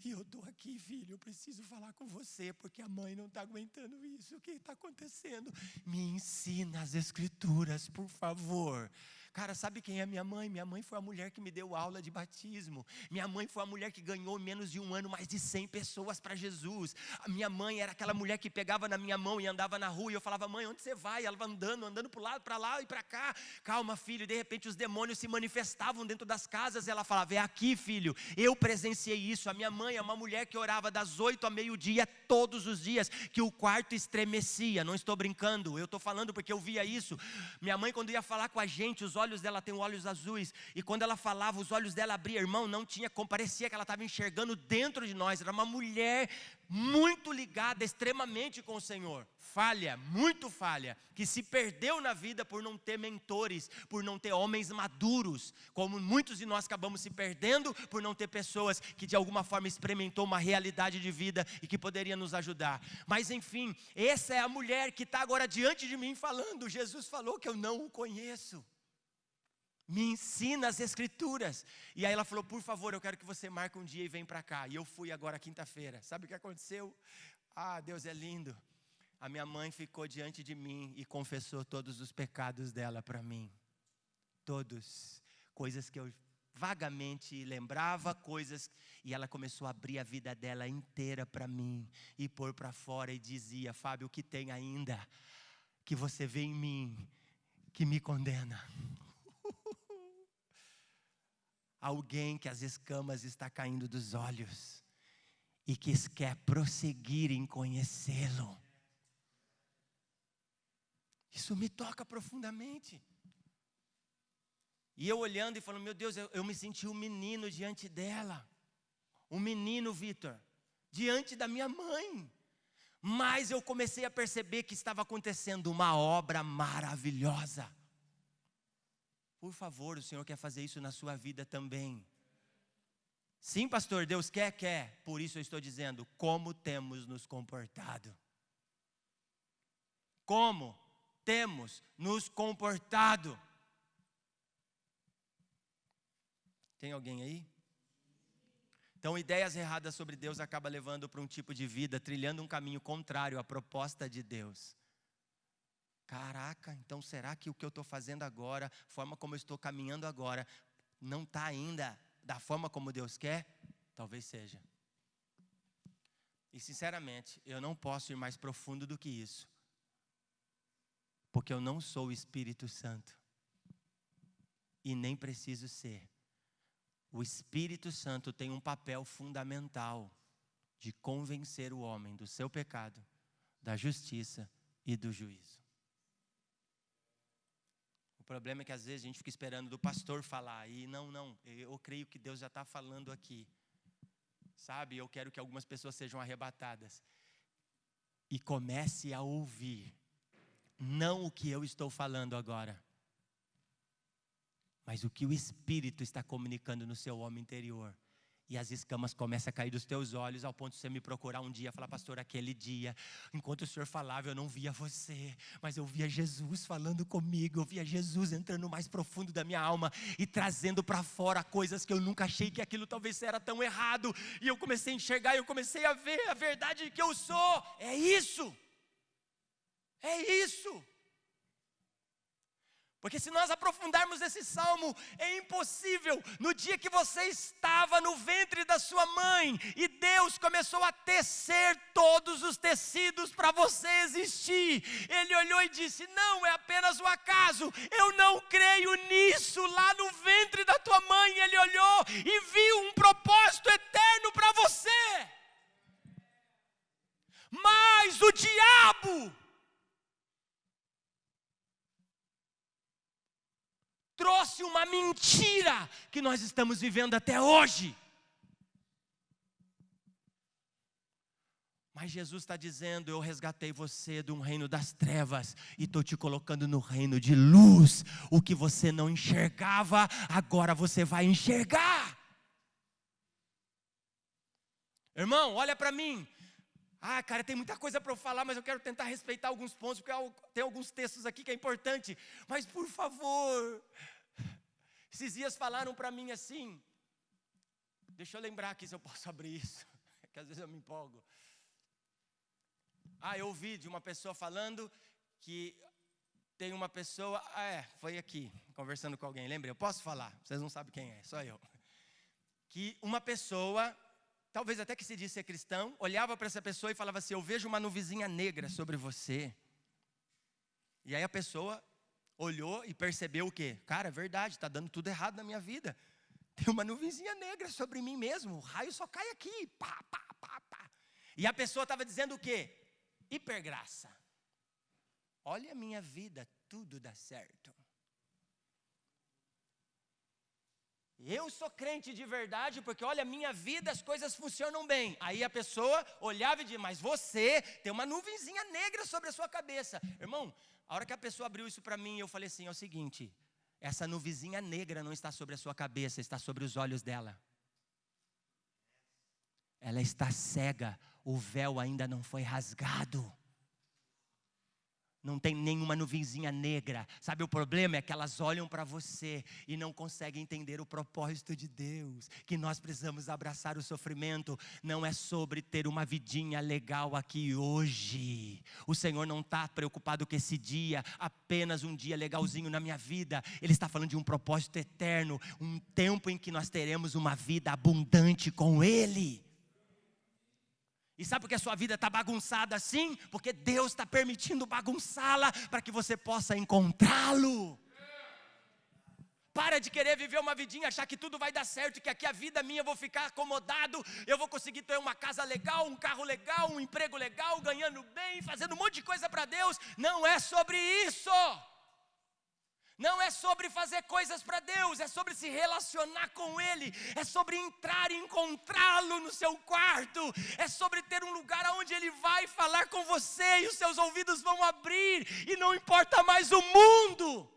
E eu estou aqui, filho, eu preciso falar com você, porque a mãe não está aguentando isso. O que está acontecendo? Me ensina as escrituras, por favor. Cara, sabe quem é minha mãe? Minha mãe foi a mulher que me deu aula de batismo. Minha mãe foi a mulher que ganhou em menos de um ano mais de 100 pessoas para Jesus. A minha mãe era aquela mulher que pegava na minha mão e andava na rua. E eu falava, mãe, onde você vai? Ela andando para lá e para cá. Calma, filho. E de repente os demônios se manifestavam dentro das casas. Ela falava, é aqui, filho. Eu presenciei isso. A minha mãe é uma mulher que orava das 8 ao meio-dia todos os dias, que o quarto estremecia. Não estou brincando, eu estou falando porque eu via isso. Minha mãe, quando ia falar com a gente, os olhos dela têm olhos azuis, e quando ela falava, os olhos dela abriam, irmão, não tinha como, parecia que ela estava enxergando dentro de nós. Era uma mulher muito ligada, extremamente com o Senhor. Falha, muito falha, que se perdeu na vida por não ter mentores, por não ter homens maduros, como muitos de nós acabamos se perdendo, por não ter pessoas que de alguma forma experimentou uma realidade de vida e que poderia nos ajudar. Mas enfim, essa é a mulher que está agora diante de mim falando, Jesus falou que eu não o conheço. Me ensina as escrituras. E aí ela falou, por favor, eu quero que você marque um dia e vem para cá. E eu fui agora quinta-feira. Sabe o que aconteceu? Ah, Deus é lindo. A minha mãe ficou diante de mim e confessou todos os pecados dela para mim. Todos. Coisas que eu vagamente lembrava, coisas. E ela começou a abrir a vida dela inteira para mim. E pôr para fora e dizia, Fábio, o que tem ainda que você vê em mim que me condena? Alguém que as escamas estão caindo dos olhos e que quer prosseguir em conhecê-lo. Isso me toca profundamente. E eu olhando e falando, meu Deus, eu me senti um menino diante dela. Um menino, Vitor, diante da minha mãe. Mas eu comecei a perceber que estava acontecendo uma obra maravilhosa. Por favor, o Senhor quer fazer isso na sua vida também. Sim, pastor, Deus quer, quer. Por isso eu estou dizendo, como temos nos comportado. Como temos nos comportado. Tem alguém aí? Então, ideias erradas sobre Deus acabam levando para um tipo de vida, trilhando um caminho contrário à proposta de Deus. Caraca, então será que o que eu estou fazendo agora, a forma como eu estou caminhando agora, não está ainda da forma como Deus quer? Talvez seja. E sinceramente, eu não posso ir mais profundo do que isso. Porque eu não sou o Espírito Santo. E nem preciso ser. O Espírito Santo tem um papel fundamental de convencer o homem do seu pecado, da justiça e do juízo. O problema é que às vezes a gente fica esperando do pastor falar. E não, eu creio que Deus já está falando aqui. Sabe, eu quero que algumas pessoas sejam arrebatadas. E comece a ouvir. Não o que eu estou falando agora. Mas o que o Espírito está comunicando no seu homem interior. E as escamas começam a cair dos teus olhos, ao ponto de você me procurar um dia, falar, pastor, aquele dia, enquanto o senhor falava, eu não via você, mas eu via Jesus falando comigo, eu via Jesus entrando mais profundo da minha alma e trazendo para fora coisas que eu nunca achei que aquilo talvez era tão errado. E eu comecei a enxergar, eu comecei a ver a verdade que eu sou. É isso. É isso. Porque se nós aprofundarmos esse salmo, é impossível. No dia que você estava no ventre da sua mãe, e Deus começou a tecer todos os tecidos para você existir, Ele olhou e disse, não é apenas um acaso, eu não creio nisso. Lá no ventre da tua mãe, Ele olhou e viu um propósito eterno para você. Mas o diabo trouxe uma mentira que nós estamos vivendo até hoje. Mas Jesus está dizendo, eu resgatei você de um reino das trevas e estou te colocando no reino de luz. O que você não enxergava, agora você vai enxergar. Irmão, olha para mim. Cara, tem muita coisa para eu falar, mas eu quero tentar respeitar alguns pontos, porque tem alguns textos aqui que é importante. Mas por favor, esses dias falaram para mim assim, deixa eu lembrar aqui se eu posso abrir isso, que às vezes eu me empolgo. Eu ouvi de uma pessoa falando que tem uma pessoa, foi aqui, conversando com alguém, lembrei, eu posso falar, vocês não sabem quem é, só eu. Que uma pessoa, talvez até que se disse ser cristão, olhava para essa pessoa e falava assim, eu vejo uma nuvenzinha negra sobre você. E aí a pessoa olhou e percebeu o quê? Cara, é verdade, está dando tudo errado na minha vida. Tem uma nuvenzinha negra sobre mim mesmo, o raio só cai aqui, pá, pá, pá, pá. E a pessoa estava dizendo o quê? Hipergraça. Olha a minha vida, tudo dá certo. Eu sou crente de verdade, porque olha a minha vida, as coisas funcionam bem. Aí a pessoa olhava e dizia, mas você tem uma nuvenzinha negra sobre a sua cabeça. Irmão, a hora que a pessoa abriu isso para mim, eu falei assim, é o seguinte, essa nuvenzinha negra não está sobre a sua cabeça, está sobre os olhos dela. Ela está cega, o véu ainda não foi rasgado. Não tem nenhuma nuvenzinha negra. Sabe o problema? É que elas olham para você e não conseguem entender o propósito de Deus. Que nós precisamos abraçar o sofrimento. Não é sobre ter uma vidinha legal aqui hoje. O Senhor não está preocupado com esse dia, apenas um dia legalzinho na minha vida. Ele está falando de um propósito eterno. Um tempo em que nós teremos uma vida abundante com Ele. E sabe por que a sua vida está bagunçada assim? Porque Deus está permitindo bagunçá-la para que você possa encontrá-lo. Para de querer viver uma vidinha, achar que tudo vai dar certo, que aqui a vida minha eu vou ficar acomodado, eu vou conseguir ter uma casa legal, um carro legal, um emprego legal, ganhando bem, fazendo um monte de coisa para Deus. Não é sobre isso. Não é sobre fazer coisas para Deus, é sobre se relacionar com Ele, é sobre entrar e encontrá-lo no seu quarto, é sobre ter um lugar onde Ele vai falar com você e os seus ouvidos vão abrir e não importa mais o mundo.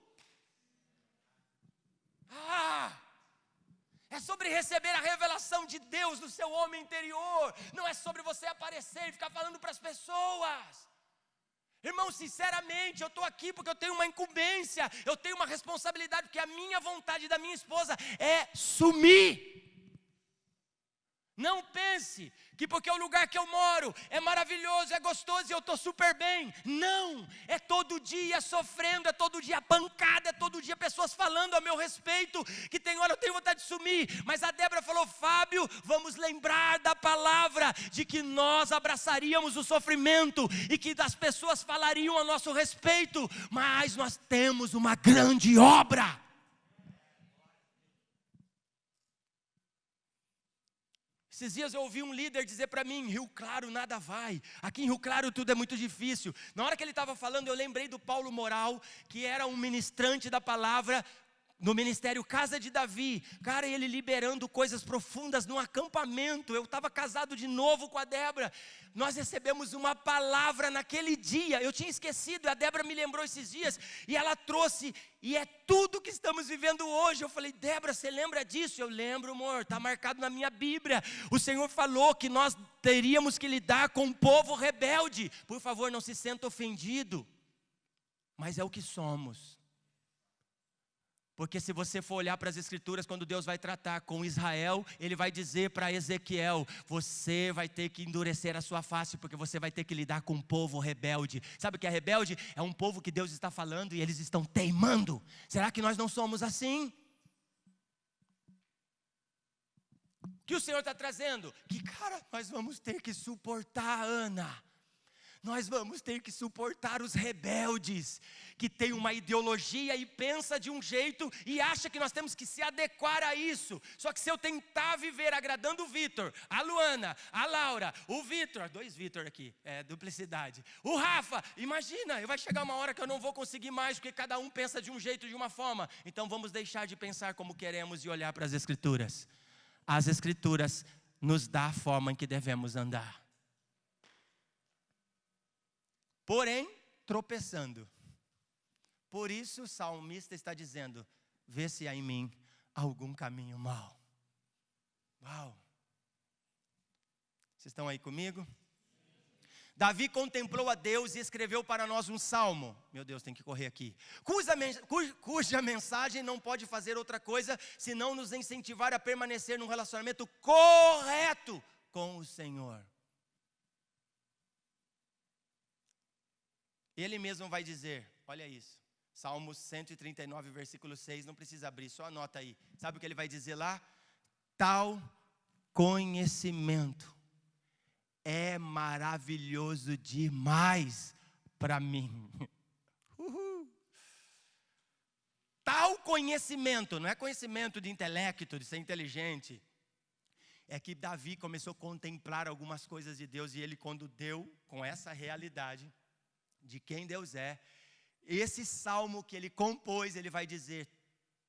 É sobre receber a revelação de Deus no seu homem interior, não é sobre você aparecer e ficar falando para as pessoas. Irmão, sinceramente, eu estou aqui porque eu tenho uma incumbência, eu tenho uma responsabilidade, porque a minha vontade da minha esposa é sumir. Não pense que porque o lugar que eu moro é maravilhoso, é gostoso e eu estou super bem. Não, é todo dia sofrendo, é todo dia pancada, é todo dia pessoas falando a meu respeito, que tem hora eu tenho vontade de sumir. Mas a Débora falou, Fábio, vamos lembrar da palavra de que nós abraçaríamos o sofrimento e que as pessoas falariam a nosso respeito, mas nós temos uma grande obra. Esses dias eu ouvi um líder dizer para mim, em Rio Claro nada vai, aqui em Rio Claro tudo é muito difícil. Na hora que ele estava falando, eu lembrei do Paulo Moral, que era um ministrante da palavra, no ministério Casa de Davi. Cara, ele liberando coisas profundas num acampamento. Eu estava casado de novo com a Débora. Nós recebemos uma palavra naquele dia. Eu tinha esquecido, a Débora me lembrou esses dias. E ela trouxe, e é tudo que estamos vivendo hoje. Eu falei, Débora, você lembra disso? Eu lembro, amor, está marcado na minha Bíblia. O Senhor falou que nós teríamos que lidar com um povo rebelde. Por favor, não se sinta ofendido. Mas é o que somos. Porque se você for olhar para as escrituras, quando Deus vai tratar com Israel, Ele vai dizer para Ezequiel, você vai ter que endurecer a sua face, porque você vai ter que lidar com um povo rebelde. Sabe o que é rebelde? É um povo que Deus está falando e eles estão teimando. Será que nós não somos assim? O que o Senhor está trazendo? Que cara, nós vamos ter que suportar, Ana. Nós vamos ter que suportar os rebeldes, que tem uma ideologia e pensa de um jeito e acha que nós temos que se adequar a isso. Só que se eu tentar viver agradando o Vitor, a Luana, a Laura, o Vitor, 2 Vitor aqui, duplicidade. O Rafa, imagina, vai chegar uma hora que eu não vou conseguir mais, porque cada um pensa de um jeito, de uma forma. Então vamos deixar de pensar como queremos e olhar para as Escrituras. As Escrituras nos dão a forma em que devemos andar. porém tropeçando. Por isso o salmista está dizendo: vê se há em mim algum caminho mau. Uau! Vocês estão aí comigo? Davi contemplou a Deus e escreveu para nós um salmo. Meu Deus, tem que correr aqui. Cuja mensagem não pode fazer outra coisa senão nos incentivar a permanecer num relacionamento correto com o Senhor. Ele mesmo vai dizer, olha isso, Salmos 139, versículo 6, não precisa abrir, só anota aí. Sabe o que ele vai dizer lá? Tal conhecimento é maravilhoso demais para mim. Tal conhecimento, não é conhecimento de intelecto, de ser inteligente. É que Davi começou a contemplar algumas coisas de Deus, e ele, quando deu com essa realidade de quem Deus é, esse salmo que ele compôs, ele vai dizer: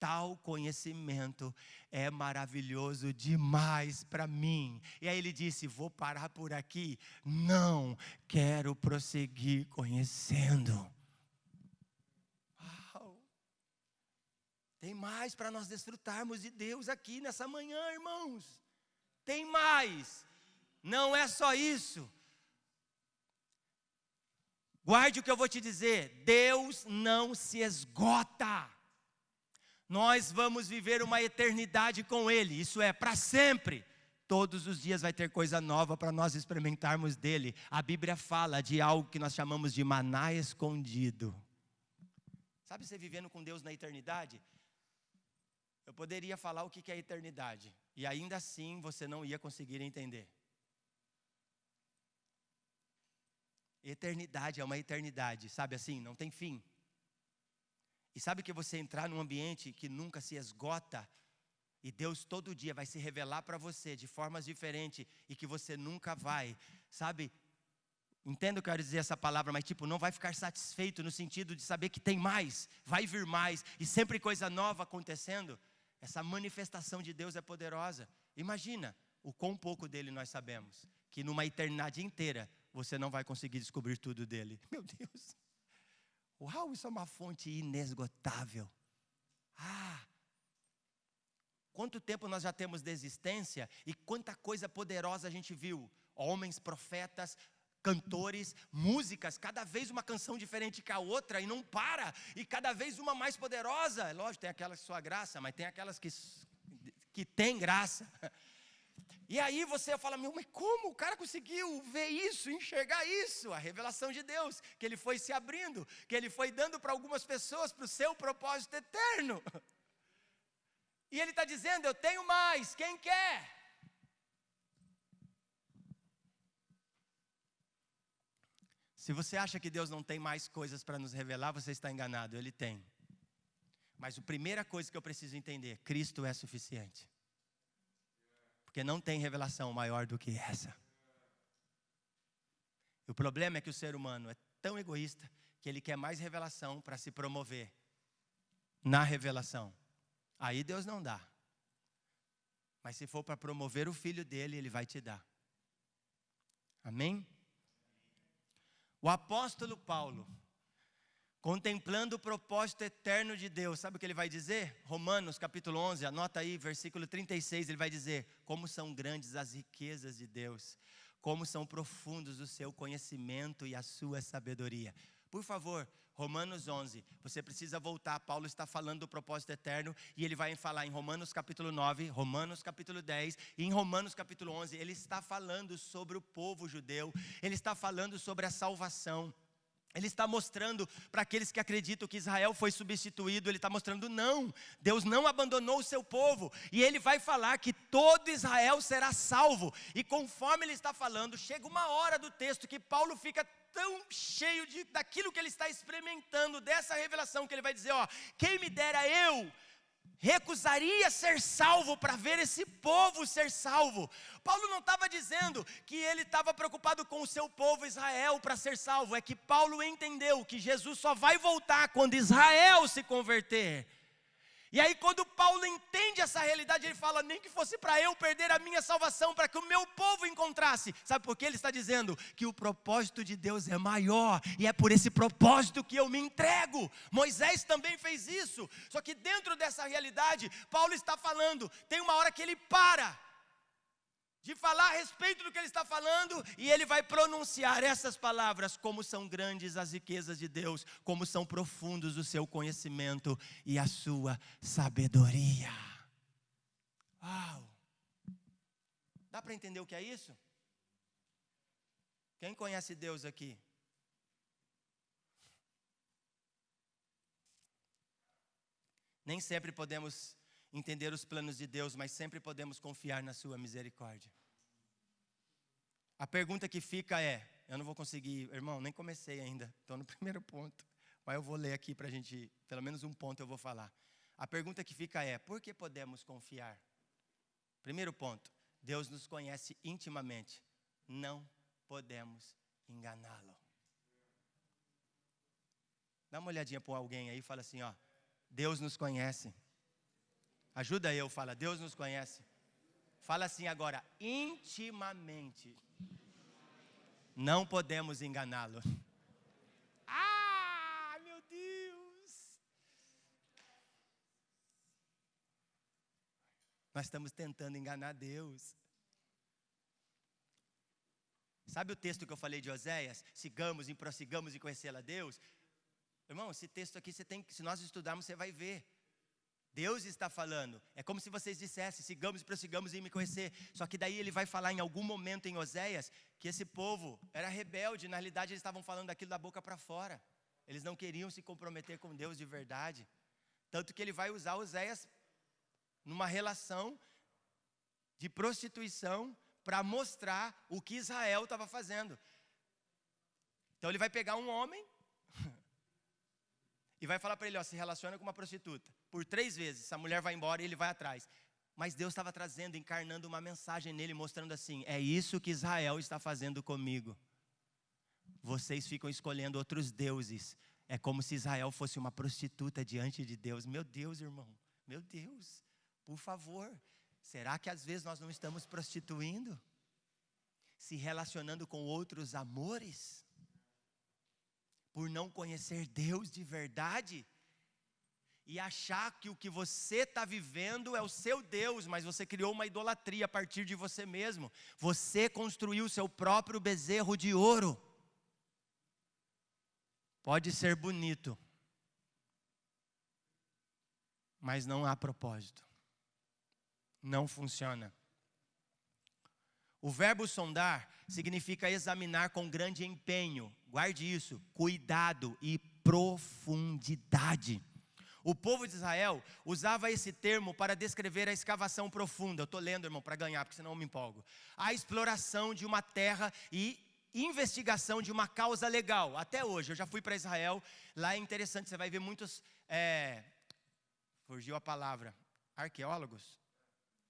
tal conhecimento é maravilhoso demais para mim. E aí ele disse: vou parar por aqui, não, quero prosseguir conhecendo. Uau! Tem mais para nós desfrutarmos de Deus aqui nessa manhã, irmãos. Tem mais, não é só isso. Guarde o que eu vou te dizer, Deus não se esgota. Nós vamos viver uma eternidade com Ele, isso é, para sempre. Todos os dias vai ter coisa nova para nós experimentarmos dEle. A Bíblia fala de algo que nós chamamos de maná escondido. Sabe, você vivendo com Deus na eternidade? Eu poderia falar o que é eternidade, e ainda assim você não ia conseguir entender. Eternidade é uma eternidade, sabe assim, não tem fim. E sabe que você entrar num ambiente que nunca se esgota, e Deus todo dia vai se revelar para você de formas diferentes, e que você nunca vai, sabe, entendo o que eu quero dizer essa palavra, mas tipo, não vai ficar satisfeito no sentido de saber que tem mais, vai vir mais, e sempre coisa nova acontecendo. Essa manifestação de Deus é poderosa. Imagina o quão pouco dele nós sabemos, que numa eternidade inteira, você não vai conseguir descobrir tudo dele. Meu Deus. Uau, isso é uma fonte inesgotável. Quanto tempo nós já temos de existência e quanta coisa poderosa a gente viu. Homens, profetas, cantores, músicas, cada vez uma canção diferente que a outra e não para. E cada vez uma mais poderosa. É lógico, tem aquelas que sua graça, mas tem aquelas que tem graça. E aí você fala, mas como o cara conseguiu ver isso, enxergar isso? A revelação de Deus, que ele foi se abrindo, que ele foi dando para algumas pessoas, para o seu propósito eterno. E ele está dizendo, eu tenho mais, quem quer? Se você acha que Deus não tem mais coisas para nos revelar, você está enganado, Ele tem. Mas a primeira coisa que eu preciso entender, Cristo é suficiente. Porque não tem revelação maior do que essa. E o problema é que o ser humano é tão egoísta que ele quer mais revelação para se promover na revelação. Aí Deus não dá. Mas se for para promover o filho dele, ele vai te dar. Amém? O apóstolo Paulo, contemplando o propósito eterno de Deus, sabe o que ele vai dizer? Romanos capítulo 11, anota aí, versículo 36, ele vai dizer: como são grandes as riquezas de Deus, como são profundos o seu conhecimento e a sua sabedoria. Por favor, Romanos 11, você precisa voltar, Paulo está falando do propósito eterno, e ele vai falar em Romanos capítulo 9, Romanos capítulo 10, e em Romanos capítulo 11, ele está falando sobre o povo judeu, ele está falando sobre a salvação. Ele está mostrando para aqueles que acreditam que Israel foi substituído, ele está mostrando não, Deus não abandonou o seu povo, e ele vai falar que todo Israel será salvo, e conforme ele está falando, chega uma hora do texto que Paulo fica tão cheio daquilo que ele está experimentando, dessa revelação, que ele vai dizer, quem me dera eu recusaria ser salvo para ver esse povo ser salvo. Paulo não estava dizendo que ele estava preocupado com o seu povo Israel para ser salvo. É que Paulo entendeu que Jesus só vai voltar quando Israel se converter. E aí quando Paulo entende essa realidade, ele fala, nem que fosse para eu perder a minha salvação, para que o meu povo encontrasse. Sabe por que ele está dizendo? Que o propósito de Deus é maior, e é por esse propósito que eu me entrego. Moisés também fez isso, só que dentro dessa realidade, Paulo está falando, tem uma hora que ele para de falar a respeito do que ele está falando, e ele vai pronunciar essas palavras, como são grandes as riquezas de Deus, como são profundos o seu conhecimento e a sua sabedoria. Uau! Dá para entender o que é isso? Quem conhece Deus aqui? Nem sempre podemos entender os planos de Deus, mas sempre podemos confiar na sua misericórdia. A pergunta que fica é, eu não vou conseguir, irmão, nem comecei ainda, estou no primeiro ponto, mas eu vou ler aqui para a gente, pelo menos um ponto eu vou falar. A pergunta que fica é, por que podemos confiar? Primeiro ponto, Deus nos conhece intimamente, não podemos enganá-lo. Dá uma olhadinha para alguém aí e fala assim, ó, Deus nos conhece. Ajuda eu, fala, Deus nos conhece. Fala assim agora, intimamente. Não podemos enganá-lo. Ah, meu Deus! Nós estamos tentando enganar Deus. Sabe o texto que eu falei de Oséias? Sigamos e prossigamos em conhecê-la a Deus. Irmão, esse texto aqui, se nós estudarmos, você vai ver. Deus está falando, é como se vocês dissessem, sigamos e prossigamos em me conhecer. Só que daí ele vai falar em algum momento em Oséias, que esse povo era rebelde, na realidade eles estavam falando daquilo da boca para fora. Eles não queriam se comprometer com Deus de verdade. Tanto que ele vai usar Oséias numa relação de prostituição para mostrar o que Israel estava fazendo. Então ele vai pegar um homem e vai falar para ele, ó, se relaciona com uma prostituta. Por 3 vezes, essa mulher vai embora e ele vai atrás. Mas Deus estava trazendo, encarnando uma mensagem nele, mostrando assim, é isso que Israel está fazendo comigo. Vocês ficam escolhendo outros deuses. É como se Israel fosse uma prostituta diante de Deus. Meu Deus, irmão, meu Deus, por favor. Será que às vezes nós não estamos prostituindo? Se relacionando com outros amores? Por não conhecer Deus de verdade, e achar que o que você está vivendo é o seu Deus, mas você criou uma idolatria a partir de você mesmo. Você construiu o seu próprio bezerro de ouro. Pode ser bonito, mas não há propósito. Não funciona. O verbo sondar significa examinar com grande empenho. Guarde isso, cuidado e profundidade. O povo de Israel usava esse termo para descrever a escavação profunda. Eu estou lendo, irmão, para ganhar, porque senão eu me empolgo. A exploração de uma terra e investigação de uma causa legal. Até hoje, eu já fui para Israel, lá é interessante, você vai ver muitos, fugiu a palavra, arqueólogos.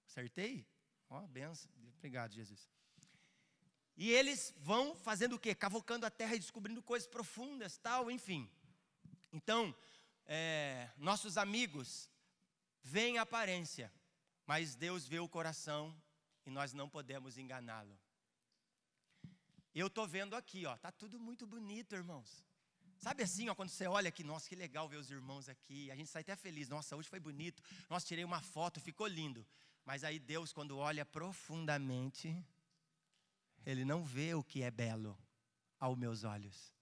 Acertei? Ó, benção, obrigado, Jesus. E eles vão fazendo o quê? Cavocando a terra e descobrindo coisas profundas, tal, enfim. Então, nossos amigos veem a aparência, mas Deus vê o coração e nós não podemos enganá-lo. Eu estou vendo aqui, ó, tá tudo muito bonito, irmãos. Sabe assim, ó, quando você olha aqui, nossa, que legal ver os irmãos aqui, a gente sai até feliz, nossa, hoje foi bonito, nossa, tirei uma foto, ficou lindo. Mas aí Deus, quando olha profundamente, Ele não vê o que é belo aos meus olhos.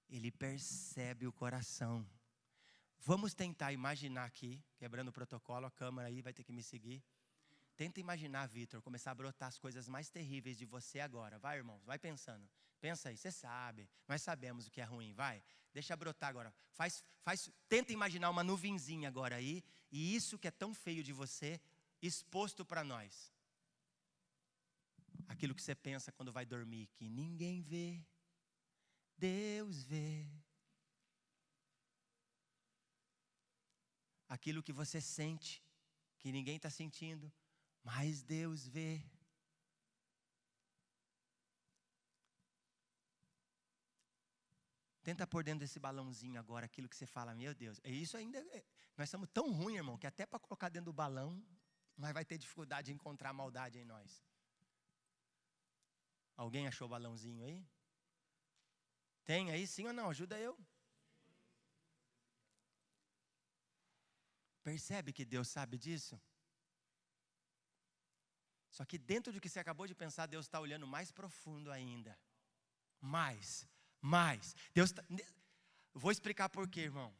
Ele percebe o coração. Vamos tentar imaginar aqui, quebrando o protocolo, a câmera aí vai ter que me seguir. Tenta imaginar, Vitor, começar a brotar as coisas mais terríveis de você agora. Vai, irmãos, vai pensando. Pensa aí, você sabe, nós sabemos o que é ruim, vai. Deixa brotar agora. Tenta imaginar uma nuvenzinha agora aí, e isso que é tão feio de você, exposto para nós. Aquilo que você pensa quando vai dormir, que ninguém vê, Deus vê. Aquilo que você sente, que ninguém está sentindo, mas Deus vê. Tenta pôr dentro desse balãozinho agora aquilo que você fala, meu Deus. Isso ainda, nós somos tão ruins, irmão, que até para colocar dentro do balão, nós vai ter dificuldade de encontrar maldade em nós. Alguém achou o balãozinho aí? Tem aí, sim ou não? Ajuda eu. Percebe que Deus sabe disso? Só que dentro do que você acabou de pensar, Deus está olhando mais profundo ainda. Mais. Deus Vou explicar por quê, irmão.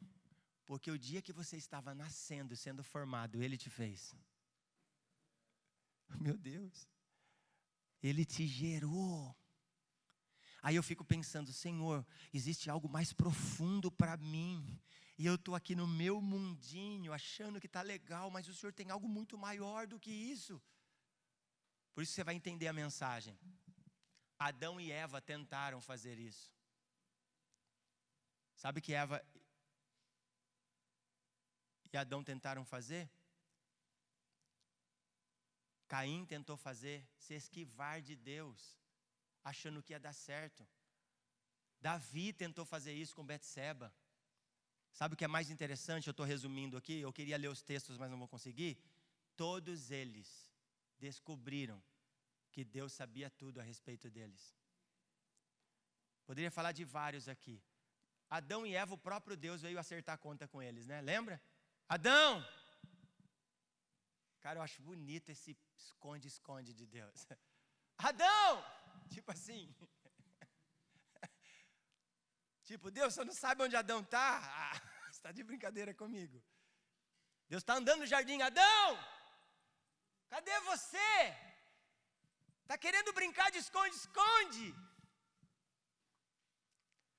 Porque o dia que você estava nascendo, sendo formado, Ele te fez. Meu Deus. Ele te gerou. Aí eu fico pensando, Senhor, existe algo mais profundo para mim. E eu estou aqui no meu mundinho, achando que está legal, mas o Senhor tem algo muito maior do que isso. Por isso você vai entender a mensagem. Adão e Eva tentaram fazer isso. Sabe o que Eva e Adão tentaram fazer? Caim tentou fazer, se esquivar de Deus, achando que ia dar certo. Davi tentou fazer isso com Betseba. Sabe o que é mais interessante? Eu estou resumindo aqui, eu queria ler os textos, mas não vou conseguir. Todos eles descobriram que Deus sabia tudo a respeito deles. Poderia falar de vários aqui. Adão e Eva, o próprio Deus veio acertar a conta com eles, né? Lembra? Adão! Cara, eu acho bonito esse esconde-esconde de Deus. Adão! Tipo assim. Tipo, Deus, você não sabe onde Adão está? Ah, você está de brincadeira comigo. Deus está andando no jardim. Adão! Cadê você? Está querendo brincar de esconde-esconde?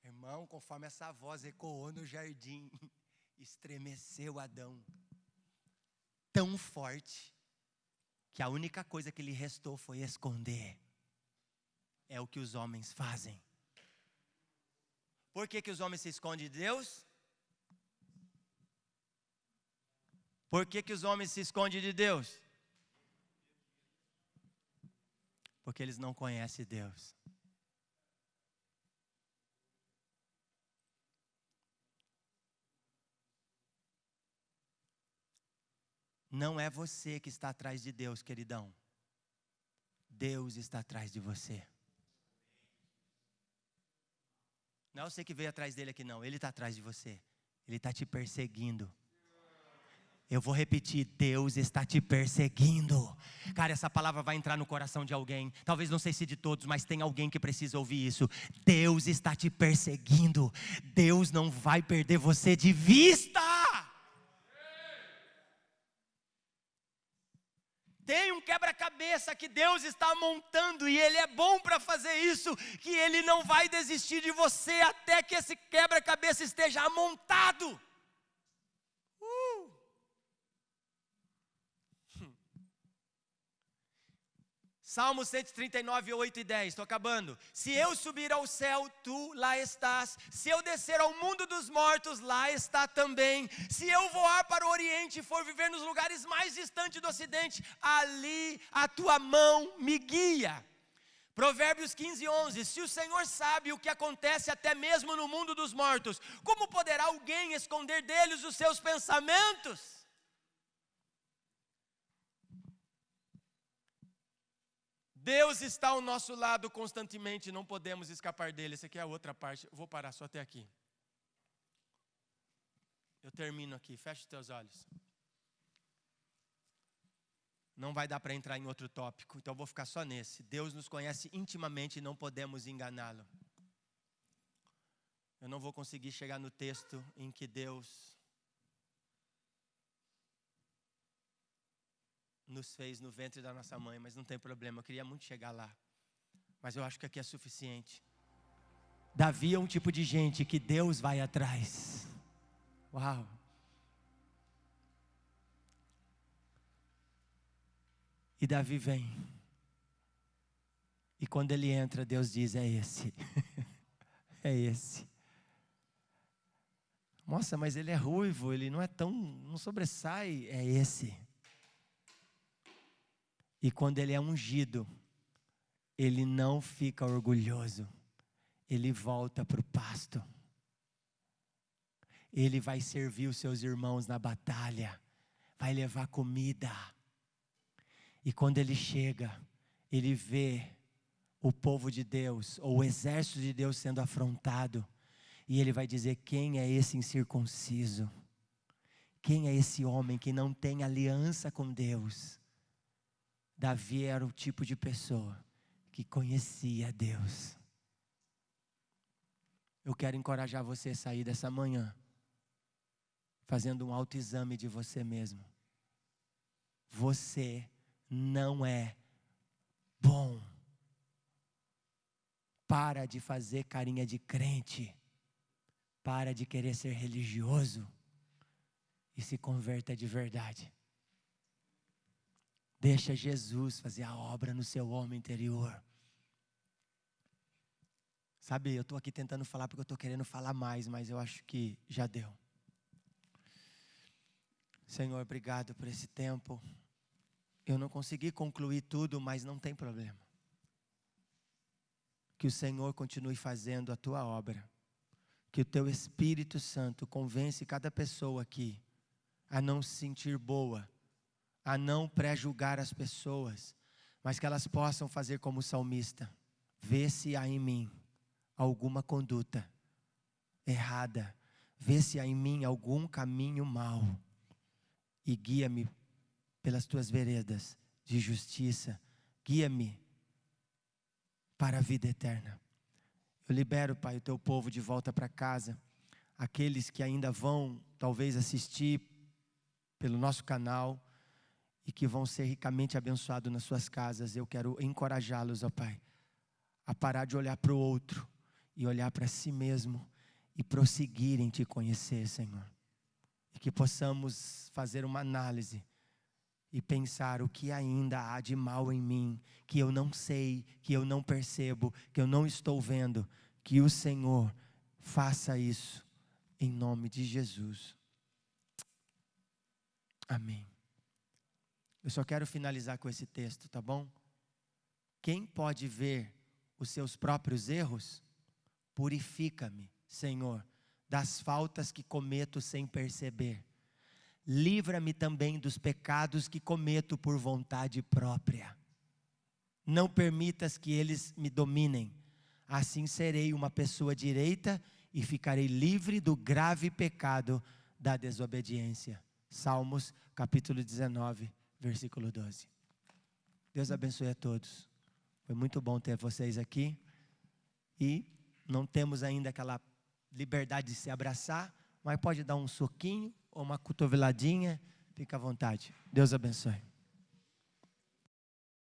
Irmão, conforme essa voz ecoou no jardim, estremeceu Adão. Tão forte, que a única coisa que lhe restou foi esconder. É o que os homens fazem. Por que os homens se escondem de Deus? Por que os homens se escondem de Deus? Porque eles não conhecem Deus. Não é você que está atrás de Deus, queridão. Deus está atrás de você. Não é você que veio atrás dele aqui, não. Ele está atrás de você. Ele está te perseguindo. Eu vou repetir, Deus está te perseguindo. Cara, essa palavra vai entrar no coração de alguém. Talvez não sei se de todos, mas tem alguém que precisa ouvir isso. Deus está te perseguindo. Deus não vai perder você de vista. Tem um quebra-cabeça que Deus está montando e Ele é bom para fazer isso, que Ele não vai desistir de você até que esse quebra-cabeça esteja montado. Salmo 139, 8 e 10, estou acabando. Se eu subir ao céu, tu lá estás. Se eu descer ao mundo dos mortos, lá está também. Se eu voar para o oriente e for viver nos lugares mais distantes do ocidente, ali a tua mão me guia. Provérbios 15, 11. Se o Senhor sabe o que acontece até mesmo no mundo dos mortos, como poderá alguém esconder deles os seus pensamentos? Deus está ao nosso lado constantemente, não podemos escapar dele. Essa aqui é a outra parte, eu vou parar só até aqui. Eu termino aqui, fecha os teus olhos. Não vai dar para entrar em outro tópico, então eu vou ficar só nesse. Deus nos conhece intimamente e não podemos enganá-lo. Eu não vou conseguir chegar no texto em que Deus nos fez no ventre da nossa mãe, mas não tem problema, eu queria muito chegar lá. Mas eu acho que aqui é suficiente. Davi é um tipo de gente que Deus vai atrás. Uau! E Davi vem. E quando ele entra, Deus diz, é esse. É esse. Nossa, mas ele é ruivo, ele não é tão, não sobressai, é esse. E quando ele é ungido, ele não fica orgulhoso. Ele volta para o pasto. Ele vai servir os seus irmãos na batalha, vai levar comida. E quando ele chega, ele vê o povo de Deus, ou o exército de Deus sendo afrontado. E ele vai dizer: quem é esse incircunciso? Quem é esse homem que não tem aliança com Deus? Davi era o tipo de pessoa que conhecia Deus. Eu quero encorajar você a sair dessa manhã fazendo um autoexame de você mesmo. Você não é bom. Para de fazer carinha de crente. Para de querer ser religioso. E se converta de verdade. Deixa Jesus fazer a obra no seu homem interior. Sabe, eu estou aqui tentando falar porque eu estou querendo falar mais, mas eu acho que já deu. Senhor, obrigado por esse tempo. Eu não consegui concluir tudo, mas não tem problema. Que o Senhor continue fazendo a tua obra. Que o teu Espírito Santo convence cada pessoa aqui a não se sentir boa, a não pré-julgar as pessoas, mas que elas possam fazer como o salmista: vê se há em mim alguma conduta errada, vê se há em mim algum caminho mau, e guia-me pelas tuas veredas de justiça, guia-me para a vida eterna. Eu libero, Pai, o teu povo de volta para casa, aqueles que ainda vão talvez assistir pelo nosso canal, e que vão ser ricamente abençoados nas suas casas. Eu quero encorajá-los, ó Pai, a parar de olhar para o outro e olhar para si mesmo e prosseguir em te conhecer, Senhor. E que possamos fazer uma análise e pensar o que ainda há de mal em mim, que eu não sei, que eu não percebo, que eu não estou vendo. Que o Senhor faça isso em nome de Jesus. Amém. Eu só quero finalizar com esse texto, tá bom? Quem pode ver os seus próprios erros? Purifica-me, Senhor, das faltas que cometo sem perceber. Livra-me também dos pecados que cometo por vontade própria. Não permitas que eles me dominem. Assim serei uma pessoa direita e ficarei livre do grave pecado da desobediência. Salmos capítulo 19, versículo 12. Deus abençoe a todos. Foi muito bom ter vocês aqui. E não temos ainda aquela liberdade de se abraçar, mas pode dar um soquinho ou uma cotoveladinha. Fica à vontade. Deus abençoe.